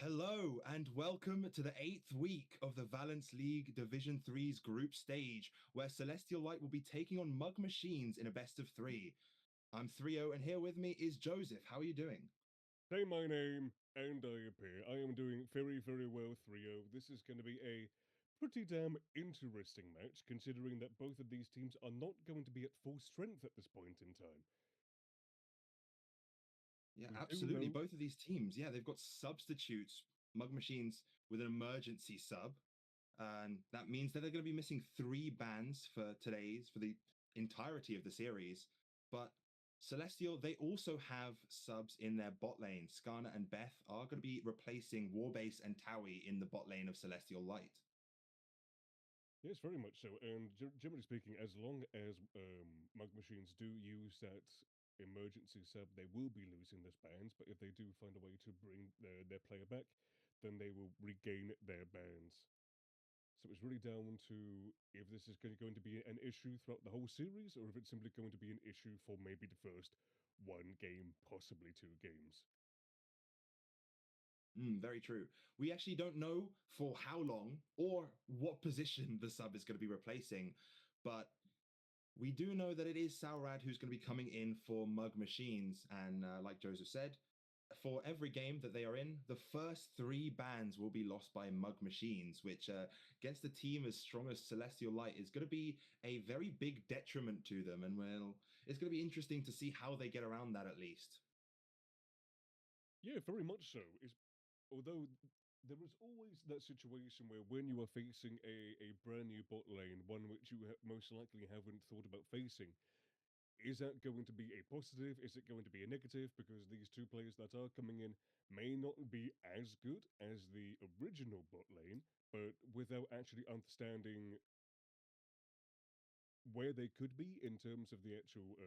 Hello and welcome to the 8th week of the Valanth League Division Three's group stage, where Celestial Light will be taking on Mugg Machines in a best of three. I'm 3 and here with me is Joseph. How are you doing? Say my name, and I appear. I am doing very, very well, 3-0. This is going to be a pretty damn interesting match, considering that both of these teams are not going to be at full strength at this point in time. Yeah, We do absolutely. know, Both of these teams, they've got substitutes, Mugg Machines with an emergency sub. And that means that they're going to be missing 3 bans for the entirety of the series. But Celestial, they also have subs in their bot lane. Skarna and Beth are going to be replacing Warbase and Towie in the bot lane of Celestial Light. yes, very much so. And generally speaking, as long as Mug Machines do use that emergency sub, they will be losing this bans. But if they do find a way to bring their player back, then they will regain their bans. So it's really down to if this is going to be an issue throughout the whole series, or if it's simply going to be an issue for maybe the first one game, possibly 2 games. Very true. We actually don't know for how long or what position the sub is going to be replacing, but we do know that it is Saurad who's going to be coming in for Mug Machines. And like Joseph said, for every game that they are in, the first 3 bans will be lost by Mug Machines, which against the team as strong as Celestial Light is going to be a very big detriment to them. And well, it's going to be interesting to see how they get around that at least. Yeah, very much so. Although there is always that situation where when you are facing a brand new bot lane, one which you most likely haven't thought about facing, is that going to be a positive? Is it going to be a negative? Because these two players that are coming in may not be as good as the original bot lane, but without actually understanding where they could be in terms of the actual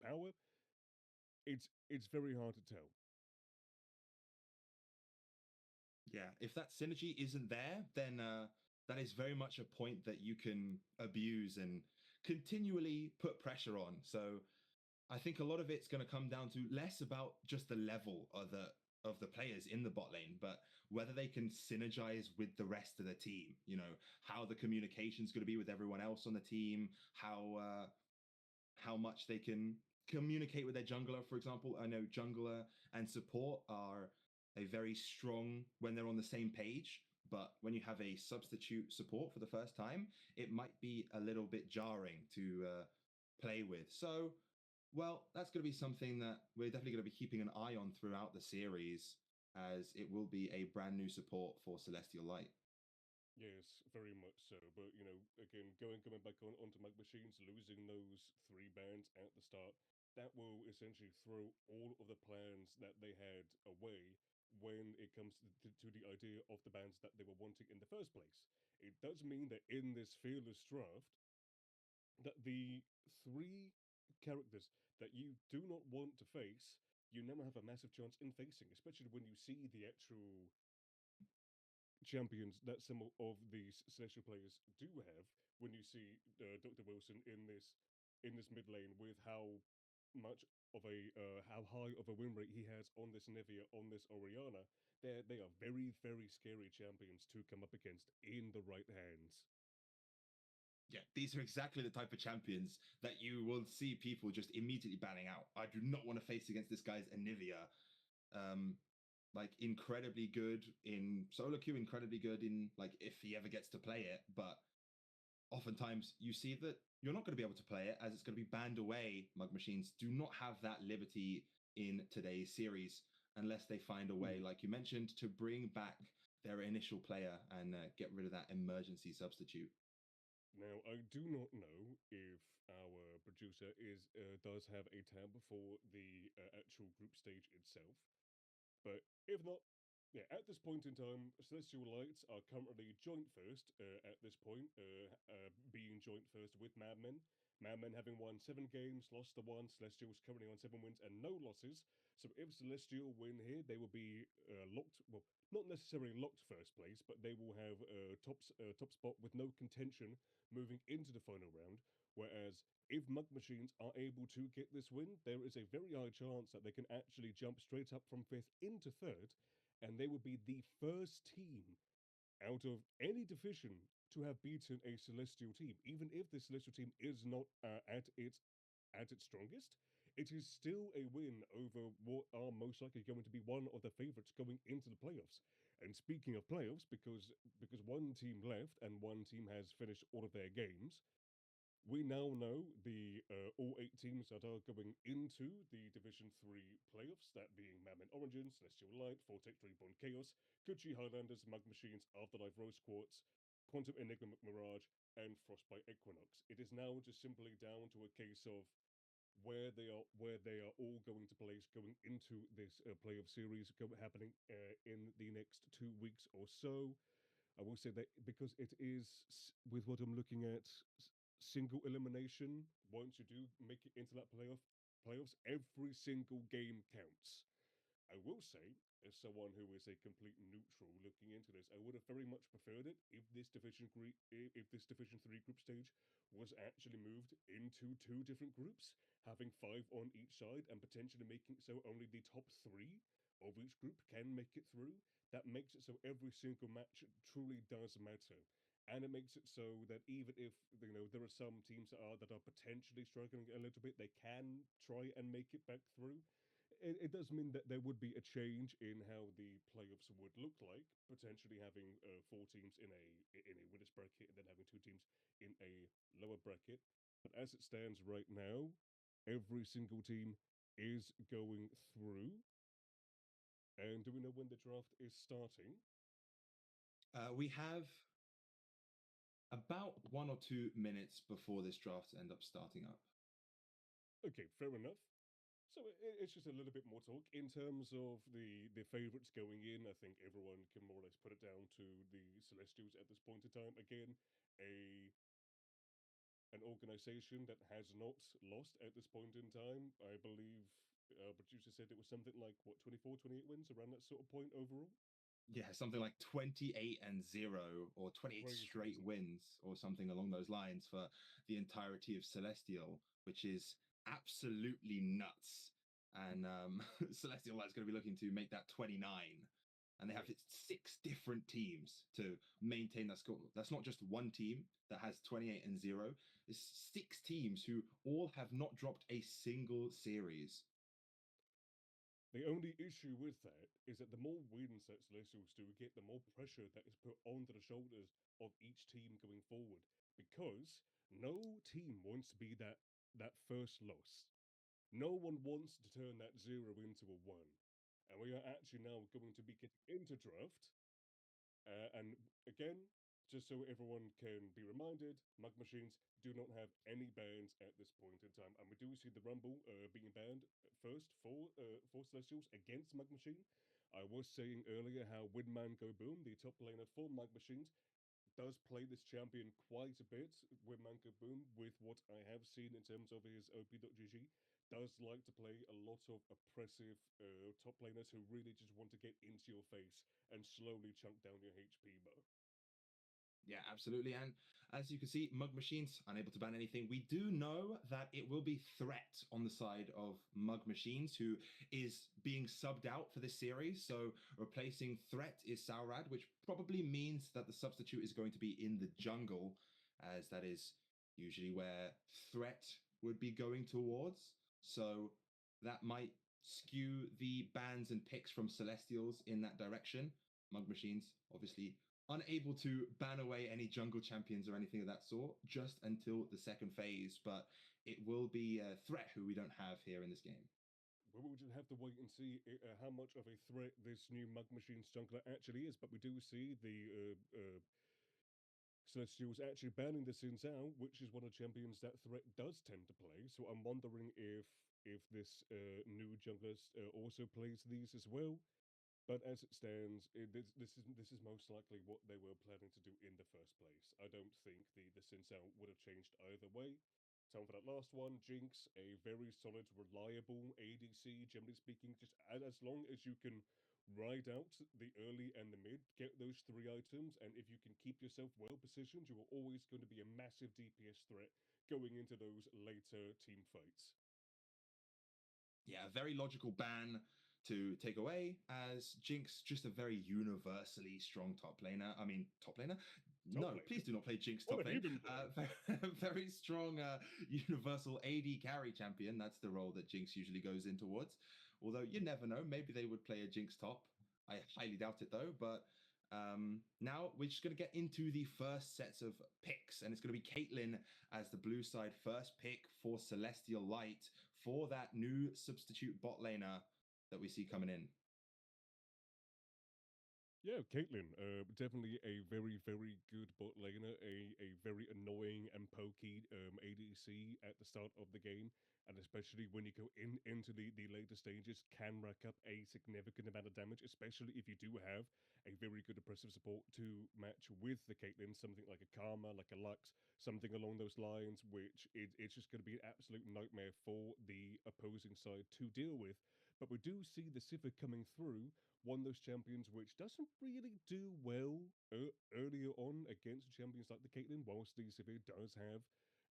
power, it's very hard to tell. Yeah, if that synergy isn't there, then that is very much a point that you can abuse and continually put pressure on. So I think a lot of it's going to come down to less about just the level of the players in the bot lane, but whether they can synergize with the rest of the team. You know, how the communication is going to be with everyone else on the team, how much they can communicate with their jungler, for example. I know jungler and support are a very strong when they're on the same page, but when you have a substitute support for the first time, it might be a little bit jarring to play with. So, well, that's going to be something that we're definitely going to be keeping an eye on throughout the series, as it will be a brand new support for Celestial Light. Yes, very much so. But again, coming back onto Mag Machines, losing those 3 bands at the start, that will essentially throw all of the plans that they had away when it comes to the idea of the bands that they were wanting in the first place. It does mean that in this fearless draft, that the 3 characters that you do not want to face, you now have a massive chance in facing, especially when you see the actual champions that some of these celestial players do have. When you see Dr. Wilson in this mid lane with how much of a how high of a win rate he has on this Nevia, on this Oriana, they are very, very scary champions to come up against in the right hands. Yeah, these are exactly the type of champions that you will see people just immediately banning out. I do not want to face against this guy's Anivia. Um, like incredibly good in solo queue, incredibly good in like if he ever gets to play it. But oftentimes you see that you're not going to be able to play it as it's going to be banned away. Mug machines do not have that liberty in today's series unless they find a way, Hmm. like you mentioned, to bring back their initial player and get rid of that emergency substitute. Now, I do not know if our producer is does have a tab for the actual group stage itself. But if not, yeah, at this point in time, Celestial Lights are currently joint first at this point, being joint first with Madmen. Madmen having won 7 games, lost the one. Celestials currently on 7 wins and no losses. So if Celestial win here, they will be locked. Well, not necessarily locked first place, but they will have a top spot with no contention moving into the final round. Whereas if Mug Machines are able to get this win, there is a very high chance that they can actually jump straight up from fifth into third, and they would be the first team out of any division to have beaten a celestial team, even if the celestial team is not at its strongest. It is still a win over what are most likely going to be one of the favorites going into the playoffs. And speaking of playoffs, because one team left and one team has finished all of their games, we now know the all 8 teams that are going into the Division 3 playoffs, that being Mammon Origin, Celestial Light, Vortex Reborn Chaos, Kuchi Highlanders, Mug Machines, Afterlife Rose Quartz, Quantum Enigma Mirage, and Frostbite Equinox. It is now just simply down to a case of where they are all going to place going into this playoff series happening in the next 2 weeks or so. I will say that because it is, with what I'm looking at, single elimination. Once you do make it into that playoffs, every single game counts. I will say, as someone who is a complete neutral looking into this, I would have very much preferred it if this Division 3 group stage was actually moved into two different groups, having five on each side and potentially making it so only the top three of each group can make it through. That makes it so every single match truly does matter. And it makes it so that even if there are some teams that are potentially struggling a little bit, they can try and make it back through. It does mean that there would be a change in how the playoffs would look like, potentially having four teams in a winners bracket and then having two teams in a lower bracket. But as it stands right now, every single team is going through. And do we know when the draft is starting? We have about 1 or 2 minutes before this draft end up starting up. Okay, fair enough. So it's just a little bit more talk in terms of the favorites going in. I think everyone can more or less put it down to the Celestials at this point in time. Again, a an organization that has not lost at this point in time. I believe producer said it was something like what 24, 28 wins around that sort of point overall. Yeah, something like 28-0 or 28 Crazy, straight isn't it? wins or something along those lines for the entirety of Celestial, which is absolutely nuts. And Celestial is going to be looking to make that 29. And they have Yeah. 6 different teams to maintain that score. That's not just one team that has 28-0. It's 6 teams who all have not dropped a single series. The only issue with that is that the more wins that Celestials do get, the more pressure that is put onto the shoulders of each team going forward. Because no team wants to be that first loss. No one wants to turn that zero into a one. And we are actually now going to be getting into draft. And again, just so everyone can be reminded, Mug Machines do not have any bans at this point in time. And we do see the Rumble being banned first for Celestials against Mug Machine. I was saying earlier how Windman Go Boom, the top laner for Mug Machines, does play this champion quite a bit with Manko Boom, with what I have seen in terms of his OP.GG. Does like to play a lot of oppressive top laners who really just want to get into your face and slowly chunk down your HP bar. Yeah, absolutely. And as you can see, Mug Machines unable to ban anything. We do know that it will be Threat on the side of Mug Machines, who is being subbed out for this series. So replacing Threat is Saurad, which probably means that the substitute is going to be in the jungle, as that is usually where Threat would be going towards. So that might skew the bans and picks from Celestials in that direction. Mug Machines, obviously unable to ban away any jungle champions or anything of that sort just until the second phase. But it will be a Threat who we don't have here in this game. We will just have to wait and see how much of a threat this new Mug Machines jungler actually is. But we do see the Celestials actually banning the Xin Zhao, which is one of the champions that Threat does tend to play. So I'm wondering if this new jungler also plays these as well. But as it stands, this is most likely what they were planning to do in the first place. I don't think the Sin Cell would have changed either way. Time for that last one, Jinx, a very solid, reliable ADC. Generally speaking, just as long as you can ride out the early and the mid, get those three items, and if you can keep yourself well positioned, you are always going to be a massive DPS threat going into those later team fights. Yeah, a very logical ban to take away, as Jinx just a very universally strong top laner. I mean, top laner? Top No, lane. please do not play Jinx What top have you lane. been playing? Very strong universal AD carry champion. That's the role that Jinx usually goes in towards. Although you never know, maybe they would play a Jinx top. I highly doubt it though. But now we're just going to get into the first sets of picks, and it's going to be Caitlyn as the blue side first pick for Celestial Light for that new substitute bot laner that we see coming in. Yeah, Caitlyn, definitely a very, very good bot laner, a very annoying and pokey ADC at the start of the game, and especially when you go into the later stages, can rack up a significant amount of damage, especially if you do have a very good oppressive support to match with the Caitlyn, something like a Karma, like a Lux, something along those lines, which it's just going to be an absolute nightmare for the opposing side to deal with. But we do see the Sivir coming through, one of those champions which doesn't really do well earlier on against champions like the Caitlyn. Whilst the Sivir does have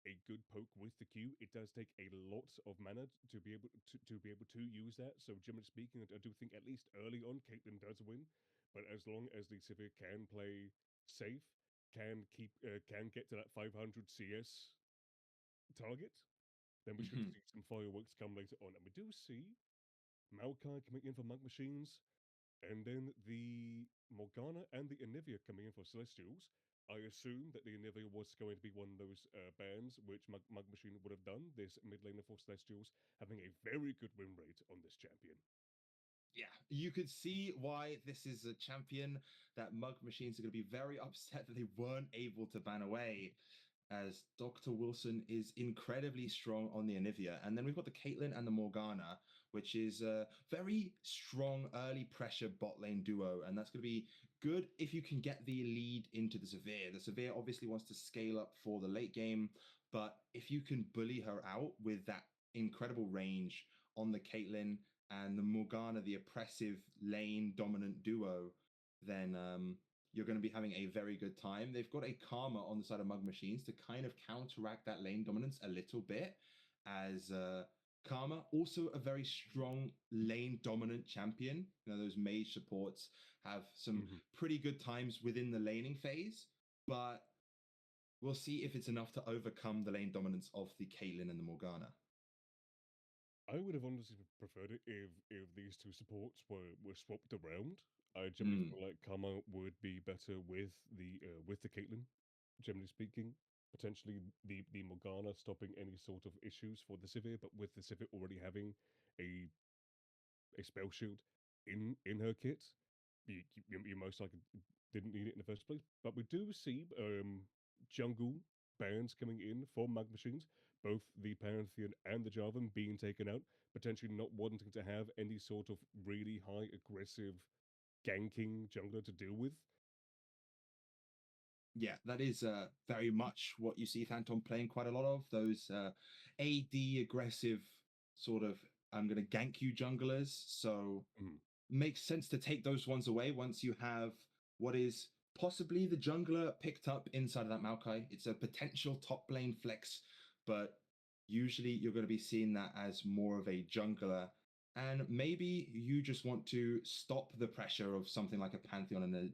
a good poke with the Q, it does take a lot of mana to be able to use that. So generally speaking, I do think at least early on, Caitlyn does win. But as long as the Sivir can play safe, can get to that 500 CS target, then we should Mhm. see some fireworks come later on. And we do see Maokai coming in for Mug Machines. And then the Morgana and the Anivia coming in for Celestials. I assume that the Anivia was going to be one of those bans which Mug Machine would have done. This mid laner for Celestials having a very good win rate on this champion. Yeah, you could see why this is a champion that Mug Machines are going to be very upset that they weren't able to ban away, as Dr. Wilson is incredibly strong on the Anivia. And then we've got the Caitlyn and the Morgana, which is a very strong early pressure bot lane duo. And that's going to be good if you can get the lead into the Severe. The Severe obviously wants to scale up for the late game, but if you can bully her out with that incredible range on the Caitlyn and the Morgana, the oppressive lane dominant duo, then you're going to be having a very good time. They've got a Karma on the side of Mug Machines to kind of counteract that lane dominance a little bit, as Karma, also a very strong lane dominant champion. You know, those mage supports have some Mhm. pretty good times within the laning phase, but we'll see if it's enough to overcome the lane dominance of the Caitlyn and the Morgana. I would have honestly preferred it if these two supports were swapped around. I generally Mm. feel like Karma would be better with the Caitlyn, generally speaking. Potentially the Morgana stopping any sort of issues for the Sivir, but with the Sivir already having a a spell shield in her kit, you most likely didn't need it in the first place. But we do see jungle bans coming in for Mug Machines, both the Pantheon and the Jarvan being taken out, potentially not wanting to have any sort of really high aggressive ganking jungler to deal with. Yeah, that is very much what you see Phantom playing quite a lot of. Those AD aggressive sort of, I'm going to gank you junglers. So Mm. makes sense to take those ones away once you have what is possibly the jungler picked up inside of that Maokai. It's a potential top lane flex, but usually you're going to be seeing that as more of a jungler. And maybe you just want to stop the pressure of something like a Pantheon and a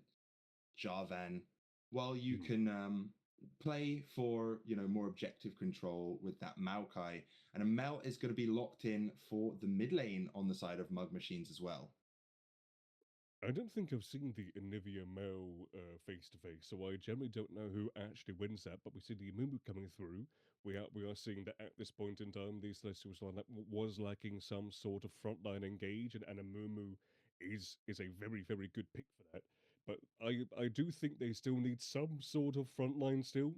Jarvan, while you Mm. can play for more objective control with that Maokai. And a Mel is going to be locked in for the mid lane on the side of Mug Machines as well. I don't think I've seen the Anivia Mel face to face, so I generally don't know who actually wins that. But we see the Mumu coming through. We are seeing that at this point in time, the Celestials lineup was lacking some sort of frontline engage, and a Mumu is a very very good pick for that. But I do think they still need some sort of frontline still,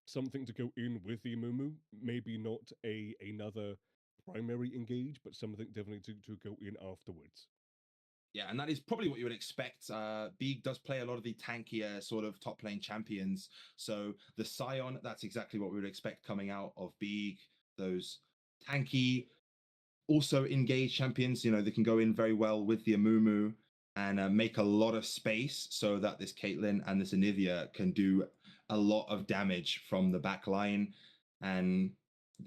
something to go in with the Mumu. Maybe not another primary engage, but something definitely to go in afterwards. Yeah, and that is probably what you would expect. Beeg does play a lot of the tankier sort of top lane champions. So the Scion, that's exactly what we would expect coming out of Beeg. Those tanky, also engaged champions, they can go in very well with the Amumu and make a lot of space so that this Caitlyn and this Anivia can do a lot of damage from the back line. And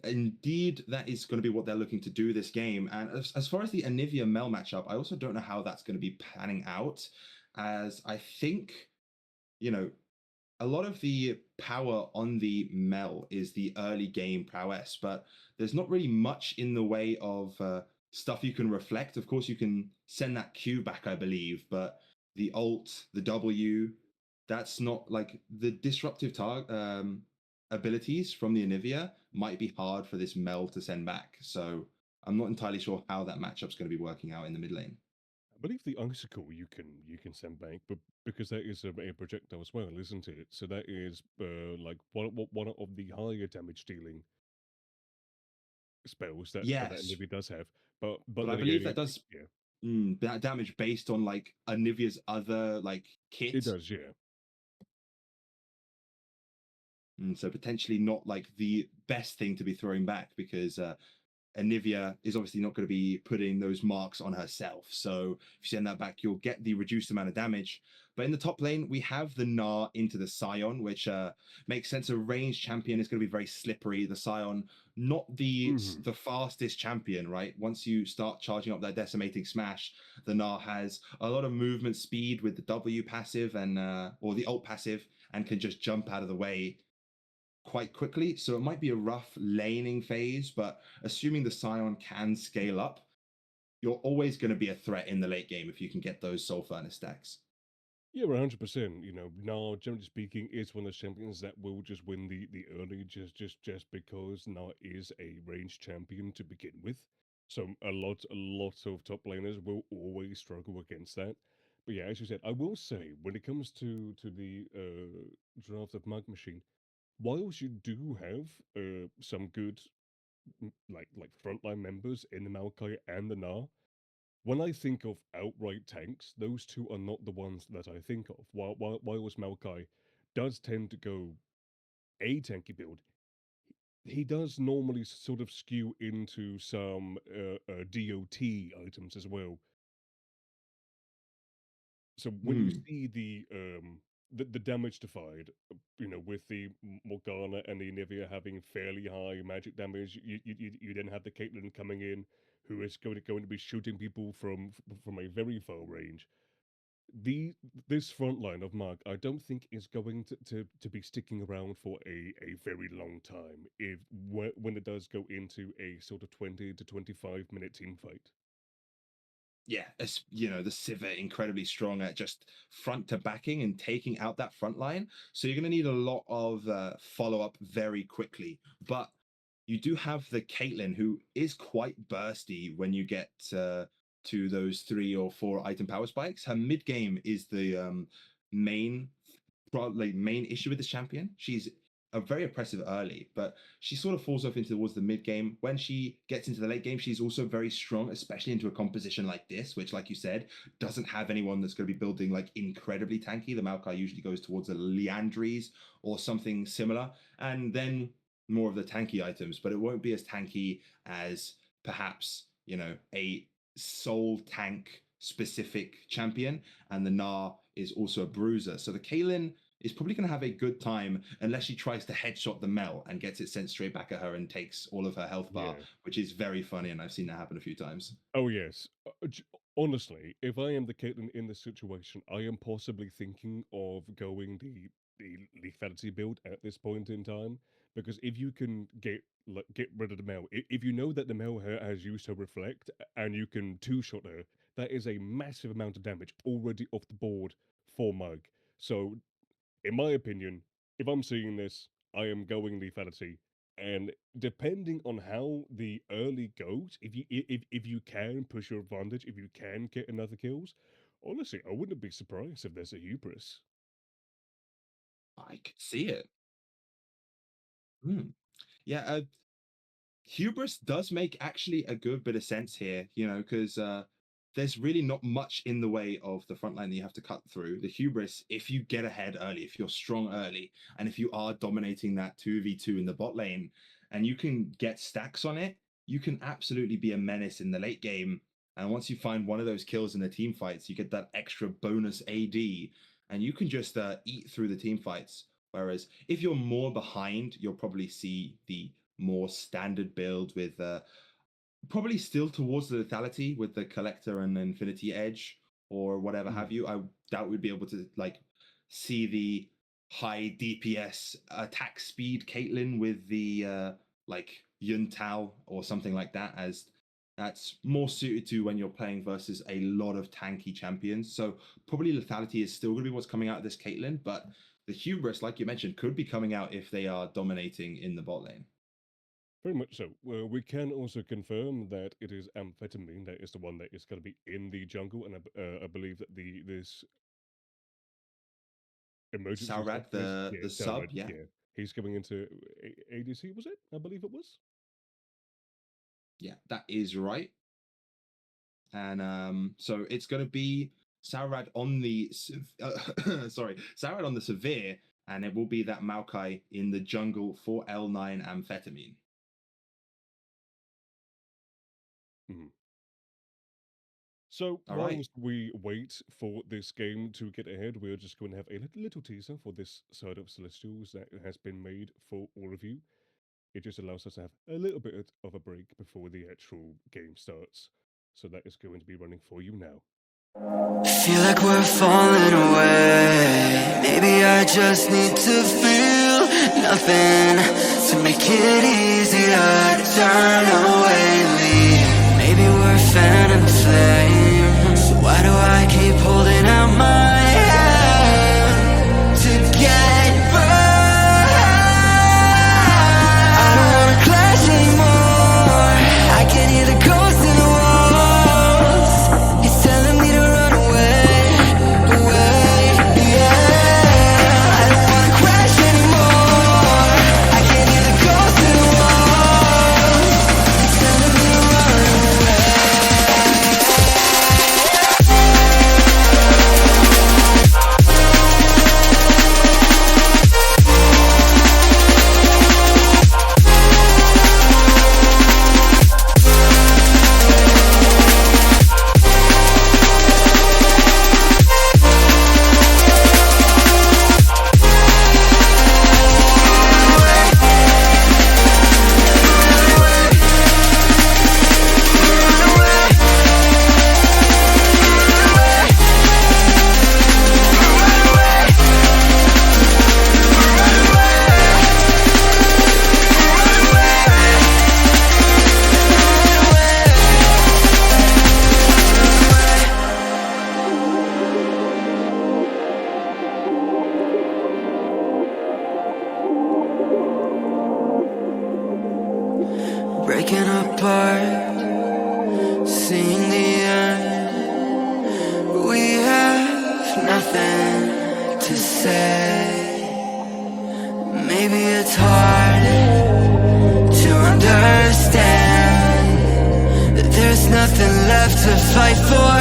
Indeed, that is going to be what they're looking to do this game. And as far as the Anivia Mel matchup, I also don't know how that's going to be panning out, as I think, you know, a lot of the power on the Mel is the early game prowess, but there's not really much in the way of stuff you can reflect. Of course, you can send that Q back, I believe, but the alt, the W, that's not like the disruptive target abilities from the Anivia might be hard for this Mel to send back. So I'm not entirely sure how that matchup's going to be working out in the mid lane. I believe the icicle you can send back, but because that is a projectile as well, isn't it? So that is like one of the higher damage dealing spells that Yes, Nivea does have. But but I then believe again, that does yeah, that damage based on like Anivia's other like it kit. does, yeah. So potentially not like the best thing to be throwing back because Anivia is obviously not going to be putting those marks on herself. So if you send that back, you'll get the reduced amount of damage. But in the top lane, we have the Gnar into the Scion, which makes sense. A ranged champion is going to be very slippery. The Scion, not Hmm. the fastest champion, right? Once you start charging up that decimating smash, the Gnar has a lot of movement speed with the W passive and or the ult passive, and can just jump out of the way quite quickly. So it might be a rough laning phase, but assuming the Scion can scale up, you're always going to be a threat in the late game if you can get those Soul Furnace stacks. Yeah, 100%. Now generally speaking, is one of those champions that will just win the early just because now is a ranged champion to begin with. So a lot of top laners will always struggle against that. But yeah, as you said, I will say when it comes to the draft of Mug Machine, whilst you do have some good like frontline members in the Maokai and the Na, when I think of outright tanks, those two are not the ones that I think of. Whilst Maokai does tend to go a tanky build, he does normally sort of skew into some DOT items as well. So when you Hmm. see the damage divide, with the Morgana and the Nivea having fairly high magic damage, you then have the Caitlyn coming in, who is going to be shooting people from a very far range. the this front line of Mark, I don't think is going to be sticking around for a very long time if when it does go into a sort of 20 to 25 minute team fight. Yeah, as you know, the Civ are incredibly strong at just front to backing and taking out that front line. So you're going to need a lot of follow up very quickly. But you do have the Caitlyn, who is quite bursty when you get to those 3 or 4 item power spikes. Her mid game is the main probably main issue with this champion. She's a very oppressive early, but she sort of falls off into towards the mid game. When she gets into the late game, she's also very strong, especially into a composition like this, which, like you said, doesn't have anyone that's going to be building like incredibly tanky. The Maokai usually goes towards a Leandries or something similar, and then more of the tanky items, but it won't be as tanky as perhaps, a soul tank specific champion, and the Gnar is also a bruiser. So the Kaelin is probably going to have a good time unless she tries to headshot the Mel and gets it sent straight back at her and takes all of her health bar, Yeah. which is very funny. And I've seen that happen a few times. Oh yes. Honestly, if I am the Caitlyn in this situation, I am possibly thinking of going the lethality build at this point in time, because if you can get rid of the Mel, if you know that the Mel has used her reflect and you can two shot her, that is a massive amount of damage already off the board for Mug. So in my opinion, if I'm seeing this, I am going lethality. And depending on how the early goes, if you can push your advantage, if you can get another kills, honestly, I wouldn't be surprised if there's a hubris. I could see it. Hmm. Yeah, hubris does make actually a good bit of sense here, because there's really not much in the way of the front line that you have to cut through. The hubris, if you get ahead early, if you're strong early, and if you are dominating that 2v2 in the bot lane, and you can get stacks on it, you can absolutely be a menace in the late game. And once you find one of those kills in the team fights, you get that extra bonus AD, and you can just eat through the team fights. Whereas if you're more behind, you'll probably see the more standard build with probably still towards the lethality with the collector and infinity edge or whatever have you. I doubt we'd be able to like see the high DPS attack speed Caitlyn with the like Yun Tao or something like that, as that's more suited to when you're playing versus a lot of tanky champions. So probably lethality is still going to be what's coming out of this Caitlyn, but the hubris, like you mentioned, could be coming out if they are dominating in the bot lane. Very much so. We can also confirm that it is amphetamine that is the one that is going to be in the jungle, and I believe that this emergency Saurad, the sub, Saurad, yeah. He's going into ADC, was it? I believe it was. Yeah, that is right. And so it's going to be Saurad on the Saurad on the severe, and it will be that Maokai in the jungle for L9 amphetamine. So All whilst right. we wait for this game to get ahead, we're just going to have a little teaser for this side of Celestials that has been made for all of you. It just allows us to have a little bit of a break before the actual game starts. So that is going to be running for you now. Feel like we're falling away. Maybe I just need to feel nothing to make it easier to turn away. Maybe we're fan and flame. So why do I keep holding out my hand to get burned? I don't wanna clash anymore. I can hear the ghosts in the walls. It's telling me to run away, yeah. I don't wanna crash anymore. I can hear the ghosts in the walls. It's telling me to run away. Breaking apart, seeing the end. We have nothing to say. Maybe it's hard to understand that there's nothing left to fight for,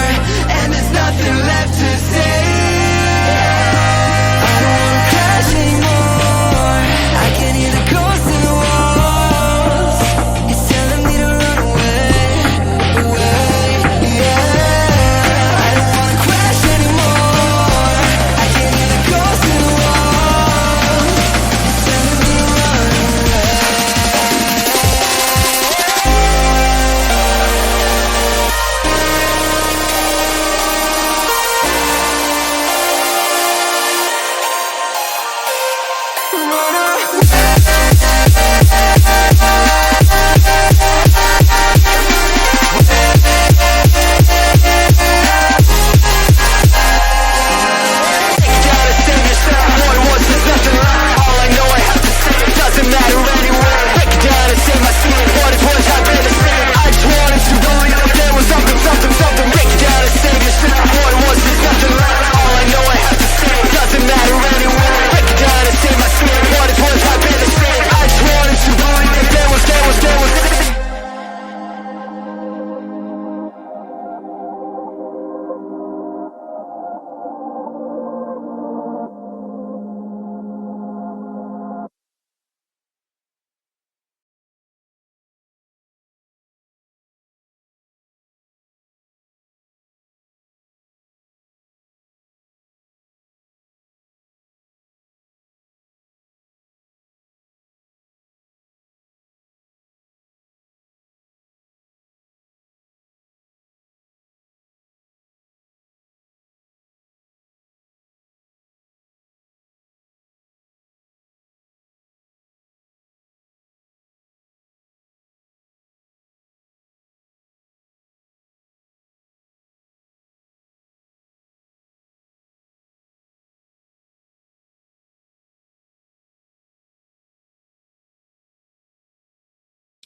and there's nothing left to say. I don't wanna crash anymore. I can hear the ghosts in the walls. It's telling me to run away, yeah. I don't wanna crash anymore. I can hear the ghosts in the walls. It's telling me to run away.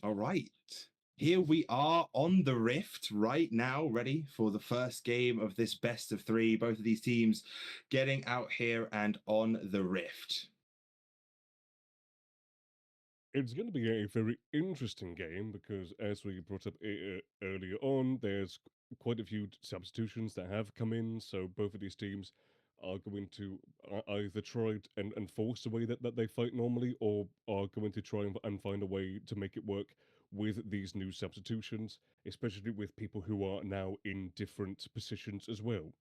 All right. Here we are on the Rift right now, ready for the first game of this best of three. Both of these teams getting out here and on the Rift. It's going to be a very interesting game because, as we brought up earlier on, there's quite a few substitutions that have come in. So both of these teams are going to either try and force the way that they fight normally, or are going to try and find a way to make it work with these new substitutions, especially with people who are now in different positions as well.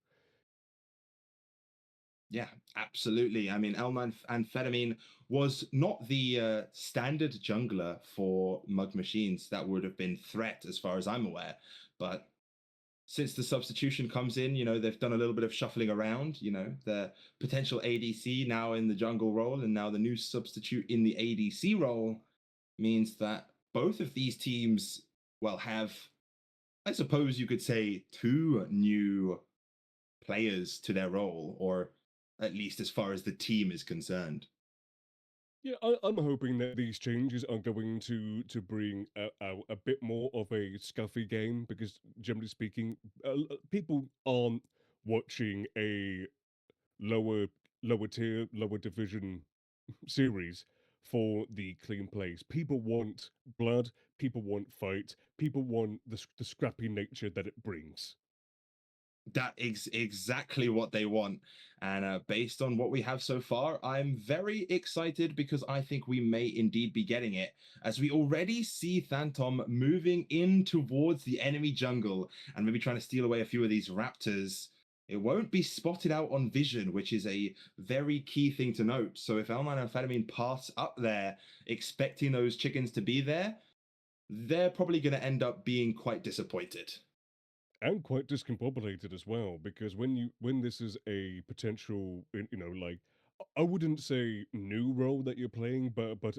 Yeah, absolutely. I mean, L9 Amphetamine was not the standard jungler for Mug Machines. That would have been threat as far as I'm aware. But since the substitution comes in, they've done a little bit of shuffling around, the potential ADC now in the jungle role and now the new substitute in the ADC role means that both of these teams, well, have, I suppose you could say, two new players to their role, or at least as far as the team is concerned. Yeah, I'm hoping that these changes are going to bring a bit more of a scuffy game because, generally speaking, people aren't watching a lower lower tier, lower division series for the clean plays. People want blood, people want fight, people want the scrappy nature that it brings. That is exactly what they want. And based on what we have so far, I'm very excited because I think we may indeed be getting it, as we already see Phantom moving in towards the enemy jungle and maybe trying to steal away a few of these raptors. It won't be spotted out on vision, which is a very key thing to note. So if L9 Amphetamine pass up there, expecting those chickens to be there, they're probably going to end up being quite disappointed. And quite discombobulated as well, because when this is a potential, like, I wouldn't say new role that you're playing, but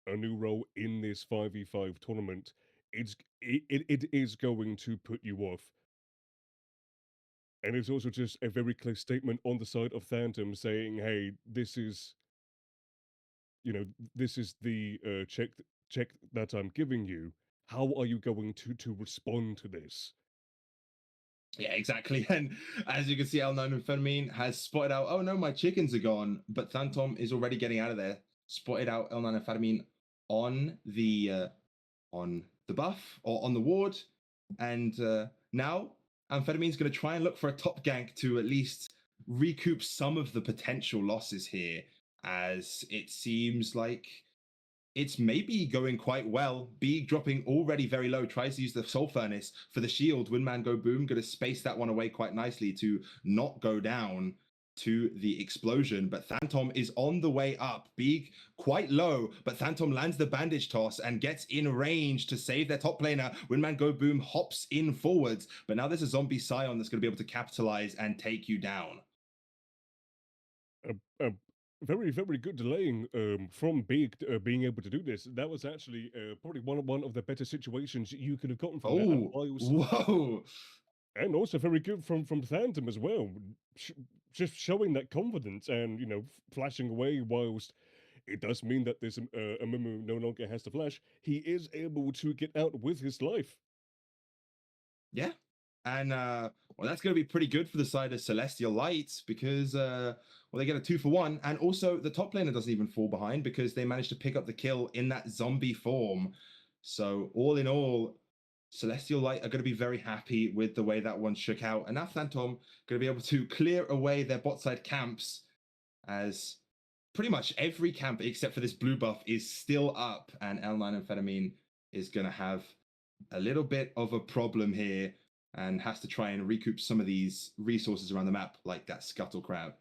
a new role in this 5v5 tournament, it is going to put you off. And it's also just a very clear statement on the side of Phantom saying, hey, this is the check that I'm giving you. How are you going to respond to this? Yeah, exactly. And as you can see, L9 Amphetamine has spotted out, oh no, my chickens are gone. But Phantom is already getting out of there. Spotted out L9 Amphetamine on the buff or on the ward. And now Amphetamine's going to try and look for a top gank to at least recoup some of the potential losses here, as it seems like it's maybe going quite well. B dropping already very low, tries to use the Soul Furnace for the shield. Windman go boom, going to space that one away quite nicely to not go down to the explosion. But Phantom is on the way up. Big quite low, but Phantom lands the bandage toss and gets in range to save their top laner. Windman go boom hops in forwards, but now there's a zombie Scion that's going to be able to capitalize and take you down. A very, very good delaying from Big being able to do this. That was actually probably one of the better situations you could have gotten from that. And Oh, whoa. and also very good from Phantom as well, just showing that confidence and flashing away. Whilst it does mean that this Amumu no longer has to flash, he is able to get out with his life. Yeah. And well, that's going to be pretty good for the side of Celestial Light because well, they get a 2-for-1, and also the top laner doesn't even fall behind because they managed to pick up the kill in that zombie form. So all in all, Celestial Light are going to be very happy with the way that one shook out, and now Phantom going to be able to clear away their bot side camps, as pretty much every camp except for this blue buff is still up, and L9 Amphetamine is going to have a little bit of a problem here and has to try and recoup some of these resources around the map, like that scuttle crab.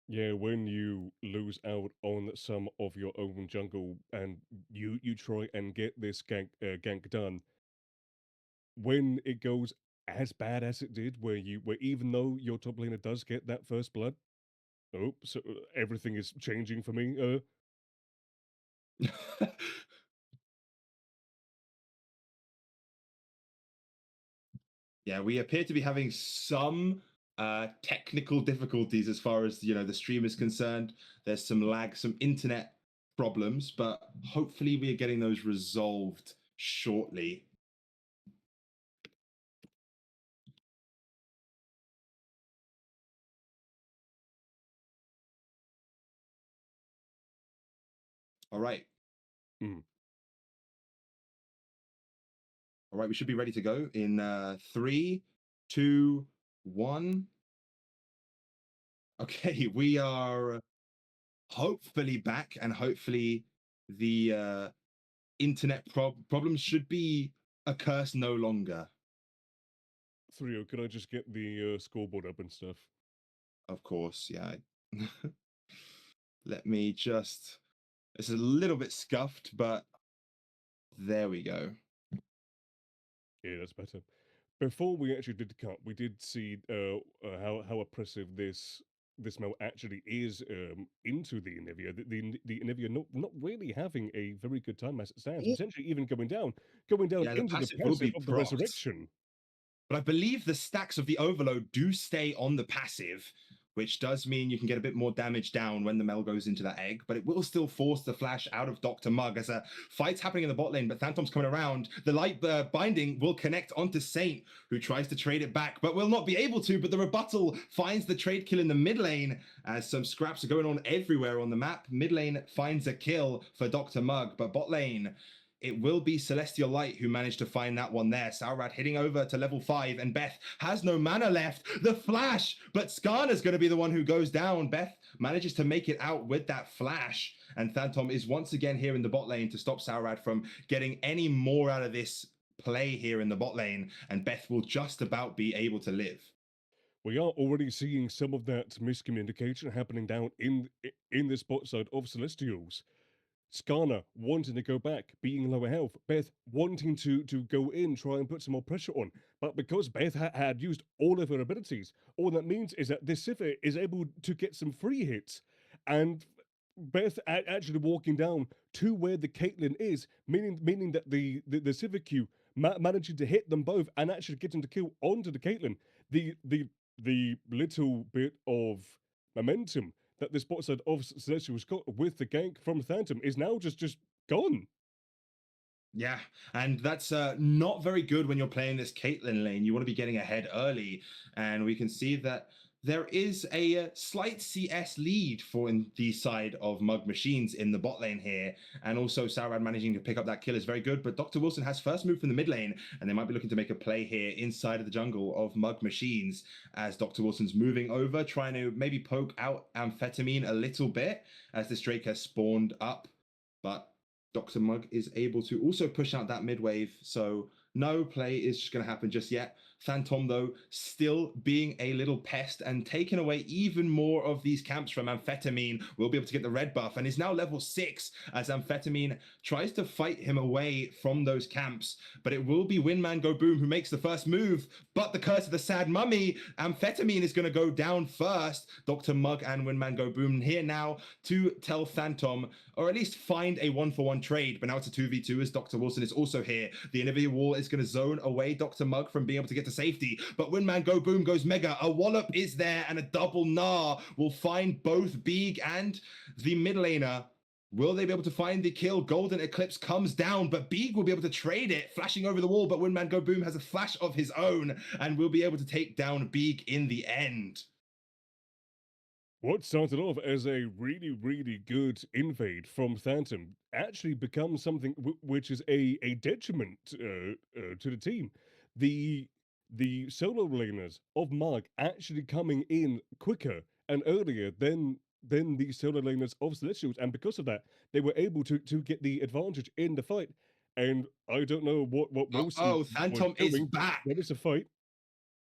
Yeah, when you lose out on some of your own jungle and you try and get this gank done, when it goes as bad as it did, where even though your top laner does get that first blood, oh, so everything is changing for me. Yeah, we appear to be having some technical difficulties as far as the stream is concerned. There's some lag, some internet problems, but hopefully we are getting those resolved shortly. All right. Mm. All right, we should be ready to go in 3, 2, 1. Okay, we are hopefully back, and hopefully the internet problems should be a curse no longer. 3-0, can I just get the scoreboard up and stuff? Of course, yeah. Let me just. It's a little bit scuffed, but there we go. Yeah, that's better. Before we actually did the cut, we did see how oppressive this mail actually is into the Anivia. The Anivia not really having a very good time as it stands, potentially even going down Yeah, the into the passive will be passive of the procced. resurrection. But I believe the stacks of the overload do stay on the passive, which does mean you can get a bit more damage down when the Mel goes into that egg, but it will still force the flash out of Dr. Mugg as a fight's happening in the bot lane, but Phantom's coming around. The light binding will connect onto Saint, who tries to trade it back, but will not be able to, but the rebuttal finds the trade kill in the mid lane as some scraps are going on everywhere on the map. Mid lane finds a kill for Dr. Mugg, but bot lane, it will be Celestial Light who managed to find that one there. Saurat hitting over to level 5, and Beth has no mana left. The flash, but Skarner's going to be the one who goes down. Beth manages to make it out with that flash, and Phantom is once again here in the bot lane to stop Saurat from getting any more out of this play here in the bot lane, and Beth will just about be able to live. We are already seeing some of that miscommunication happening down in this bot side of Celestials. Skarner wanting to go back, being lower health. Beth wanting to go in, try and put some more pressure on. But because Beth had used all of her abilities, all that means is that this Sivir is able to get some free hits. And Beth actually walking down to where the Caitlyn is, meaning that the Sivir Q managing to hit them both and actually getting the kill onto the Caitlyn. The little bit of momentum that this bot side of Celestials got with the gank from Phantom is now just gone. Yeah, and that's not very good when you're playing this Caitlyn lane. You want to be getting ahead early, and we can see that there is a slight CS lead for the side of Mugg Machines in the bot lane here, and also Saurad managing to pick up that kill is very good, but Dr. Wilson has first move from the mid lane, and they might be looking to make a play here inside of the jungle of Mugg Machines as Dr. Wilson's moving over, trying to maybe poke out Amphetamine a little bit as this Drake has spawned up, but Dr. Mugg is able to also push out that mid wave, so no play is just going to happen just yet. Phantom, though, still being a little pest and taking away even more of these camps from Amphetamine, will be able to get the red buff and is now level 6 as Amphetamine tries to fight him away from those camps. But it will be Windman Go Boom who makes the first move. But the curse of the sad mummy, Amphetamine is going to go down first. Dr. Mugg and Windman Go Boom here now to tell Phantom, or at least find a 1-for-1 trade. But now it's a 2v2 as Dr. Wilson is also here. The Anivia wall is going to zone away Dr. Mugg from being able to get to safety, but Windman Go Boom goes mega. A wallop is there, and a double Gnar will find both Beeg and the mid laner. Will they be able to find the kill? Golden Eclipse comes down, but Beeg will be able to trade it, flashing over the wall, but Windman Go Boom has a flash of his own and will be able to take down Beeg in the end. What started off as a really good invade from Phantom actually becomes something which is a detriment to the team. The solo laners of Mugg actually coming in quicker and earlier than the solo laners of Celestials, and because of that, they were able to get the advantage in the fight. And I don't know what Wilson was Phantom is doing. back. There is a fight.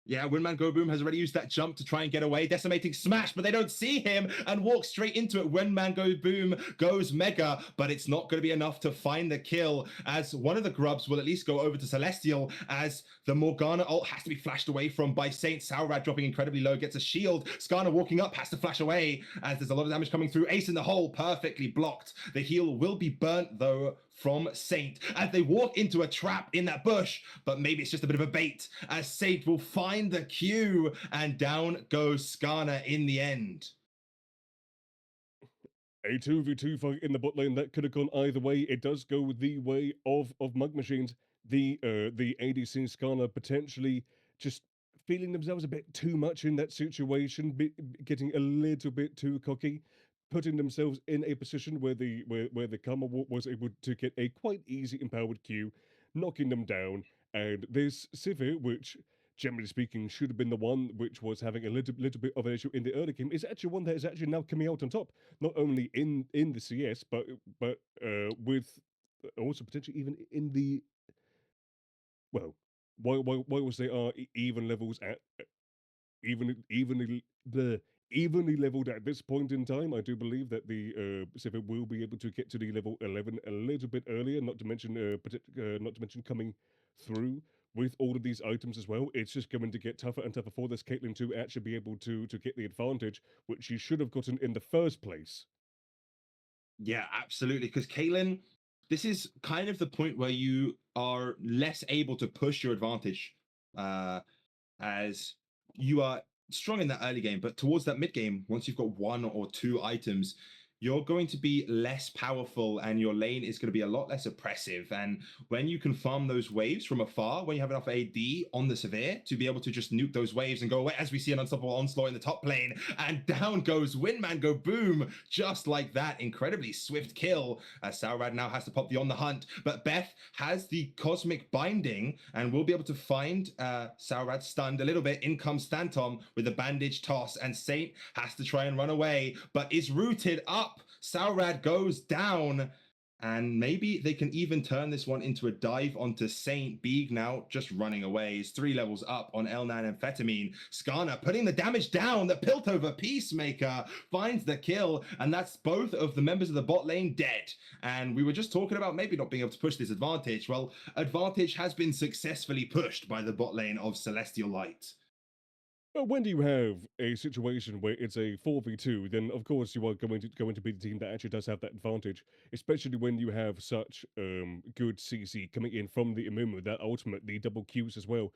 Yeah, Windman Go Boom has already used that jump to try and get away. Decimating smash, but they don't see him and walk straight into it. Windman Go Boom goes mega, but it's not going to be enough to find the kill as one of the grubs will at least go over to Celestial as the Morgana ult has to be flashed away from by Saint. Saurad dropping incredibly low, gets a shield. Skarner walking up, has to flash away as there's a lot of damage coming through. Ace in the hole, perfectly blocked. The heal will be burnt though from Saint as they walk into a trap in that bush, but maybe it's just a bit of a bait as Saint will find the Q and down goes Skarner in the end. a 2v2 fight in the bot lane that could have gone either way. It does go the way of Mug Machines. The ADC Skarner potentially just feeling themselves a bit too much in that situation, getting a little bit too cocky, putting themselves in a position where the Karma was able to get a quite easy empowered Q, knocking them down. And this Sivir, which generally speaking should have been the one which was having a little bit of an issue in the early game, is actually one that is actually now coming out on top, not only in the CS, but with also potentially even in the, well, whilst they are even levels at the evenly leveled at this point in time, I do believe that the Pacific will be able to get to the level 11 a little bit earlier. Not to mention coming through with all of these items as well. It's just going to get tougher and tougher for this Caitlyn to actually be able to get the advantage, which she should have gotten in the first place. Yeah, absolutely. Because Caitlyn, this is kind of the point where you are less able to push your advantage, as you are strong in that early game, but towards that mid game, once you've got one or two items, you're going to be less powerful and your lane is going to be a lot less oppressive. And when you can farm those waves from afar, when you have enough AD on the Severe to be able to just nuke those waves and go away, as we see an unstoppable onslaught in the top lane, and down goes Windman, go boom, just like that. Incredibly swift kill, as Saurad now has to pop the on the hunt, but Beth has the cosmic binding and will be able to find Saurad stunned a little bit. In comes Stantom with a bandage toss, and Saint has to try and run away, but is rooted up. Saurad goes down, and maybe they can even turn this one into a dive onto Saint. Beeg now just running away. He's 3 levels up on Elnan Amphetamine. Skarner putting the damage down. The Piltover Peacemaker finds the kill, and that's both of the members of the bot lane dead. And we were just talking about maybe not being able to push this advantage. Well, advantage has been successfully pushed by the bot lane of Celestial Light. But when do you have a situation where it's a 4v2, then of course you are going to be the team that actually does have that advantage, especially when you have such good CC coming in from the Imumu, that ultimate, the double Qs as well.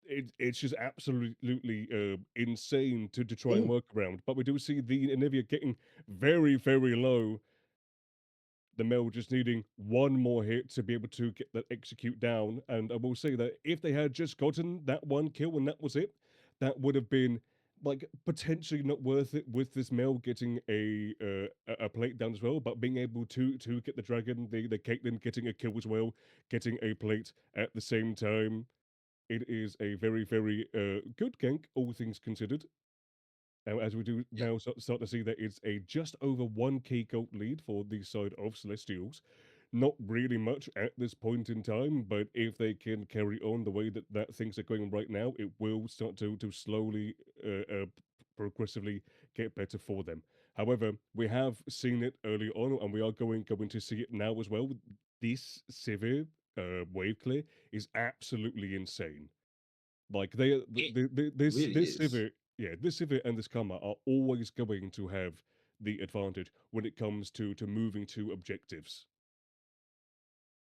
It's just absolutely insane to try and work around. But we do see the Anivia getting very, very low. The Mel just needing one more hit to be able to get that execute down. And I will say that if they had just gotten that one kill and that was it, that would have been like potentially not worth it with this Mel getting a plate down as well, but being able to get the dragon, the Caitlyn getting a kill as well, getting a plate at the same time. It is a very, very good gank, all things considered. As we do Yeah. now start to see that it's a just over 1k gold lead for the side of Celestials. Not really much at this point in time, but if they can carry on the way that things are going right now, it will start to slowly, progressively get better for them. However, we have seen it early on, and we are going to see it now as well. This Sivir wave clear is absolutely insane. Like It this really is. Civic, yeah, this Civic and this Karma are always going to have the advantage when it comes to moving to objectives.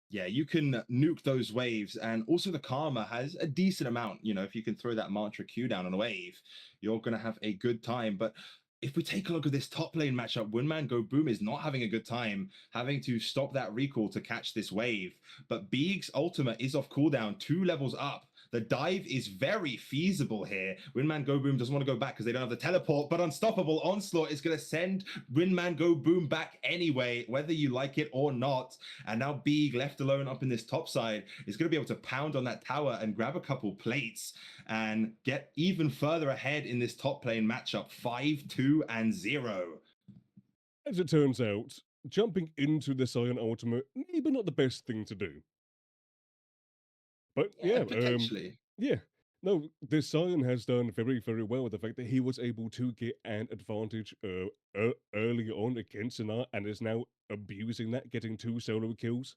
Yeah, you can nuke those waves, and also the Karma has a decent amount. You know, if you can throw that Mantra Q down on a wave, you're going to have a good time. But if we take a look at this top lane matchup, Windman Go Boom is not having a good time, having to stop that recall to catch this wave. But Beeg's ultimate is off cooldown, 2 levels up. The dive is very feasible here. Windman Go Boom doesn't want to go back because they don't have the teleport, but Unstoppable Onslaught is going to send Windman Go Boom back anyway, whether you like it or not. And now Beeg, left alone up in this top side, is going to be able to pound on that tower and grab a couple plates and get even further ahead in this top lane matchup, 5-2-0. As it turns out, jumping into the Scion ultimate maybe not the best thing to do. But Yeah, yeah, potentially. yeah. No, this Scion has done very, very well with the fact that he was able to get an advantage early on against Sinar and is now abusing that, getting 2 solo kills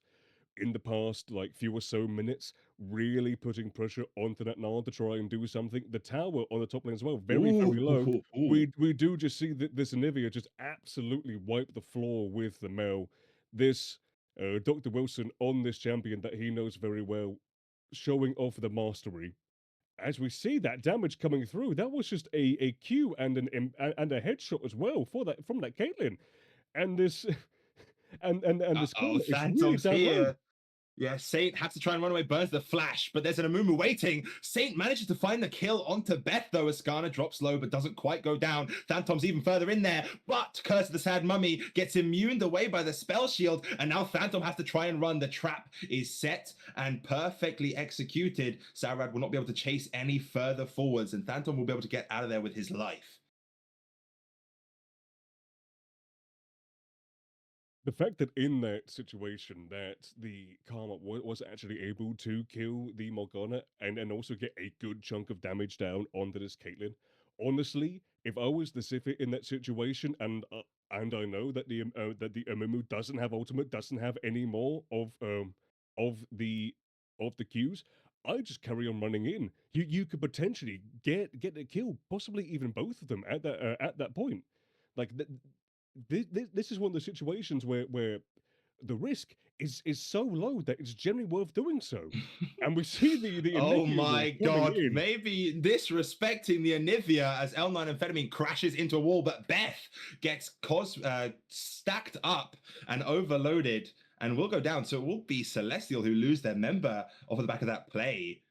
in the past like few or so minutes, really putting pressure onto that Nile to try and do something. The tower on the top lane as well, very, very low. Ooh. We do just see that this Anivia just absolutely wipe the floor with the Mel. This Dr. Wilson on this champion that he knows very well, showing off the mastery. As we see that damage coming through, that was just a Q and and a headshot as well for that from that Caitlyn. and this and this Oh, corner is really Phantom's down low. here. Yeah, Saint had to try and run away, burns the flash, but there's an Amumu waiting. Saint manages to find the kill onto Beth, though, as Skarner drops low but doesn't quite go down. Phantom's even further in there, but Curse of the Sad Mummy gets immuned away by the spell shield, and now Phantom has to try and run. The trap is set and perfectly executed. Saurad will not be able to chase any further forwards, and Phantom will be able to get out of there with his life. The fact that in that situation that the Karma was actually able to kill the Morgana and also get a good chunk of damage down onto this Caitlyn. Honestly, if I was the Sifit in that situation and I know that the Amumu doesn't have ultimate, doesn't have any more of the of the Qs, I just carry on running in. You could potentially get a kill, possibly even both of them at that point. Like this is one of the situations where the risk is so low that it's generally worth doing so. And we see the Oh Olivia one my coming god, in. maybe disrespecting the Anivia as L9 Amphetamine crashes into a wall, but Beth gets stacked up and overloaded and will go down. So it will be Celestial who lose their member off of the back of that play,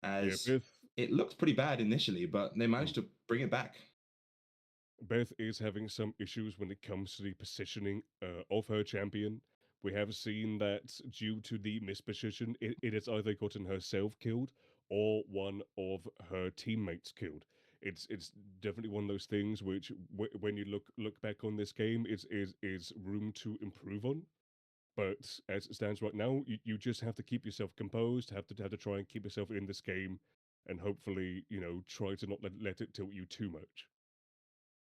Yeah, as it looked pretty bad initially, but they managed to bring it back. Beth is having some issues when it comes to the positioning of her champion. We have seen that due to the misposition, it has either gotten herself killed or one of her teammates killed. It's definitely one of those things which, when you look back on this game, is room to improve on. But as it stands right now, you just have to keep yourself composed, have to try and keep yourself in this game, and hopefully, try to not let it tilt you too much.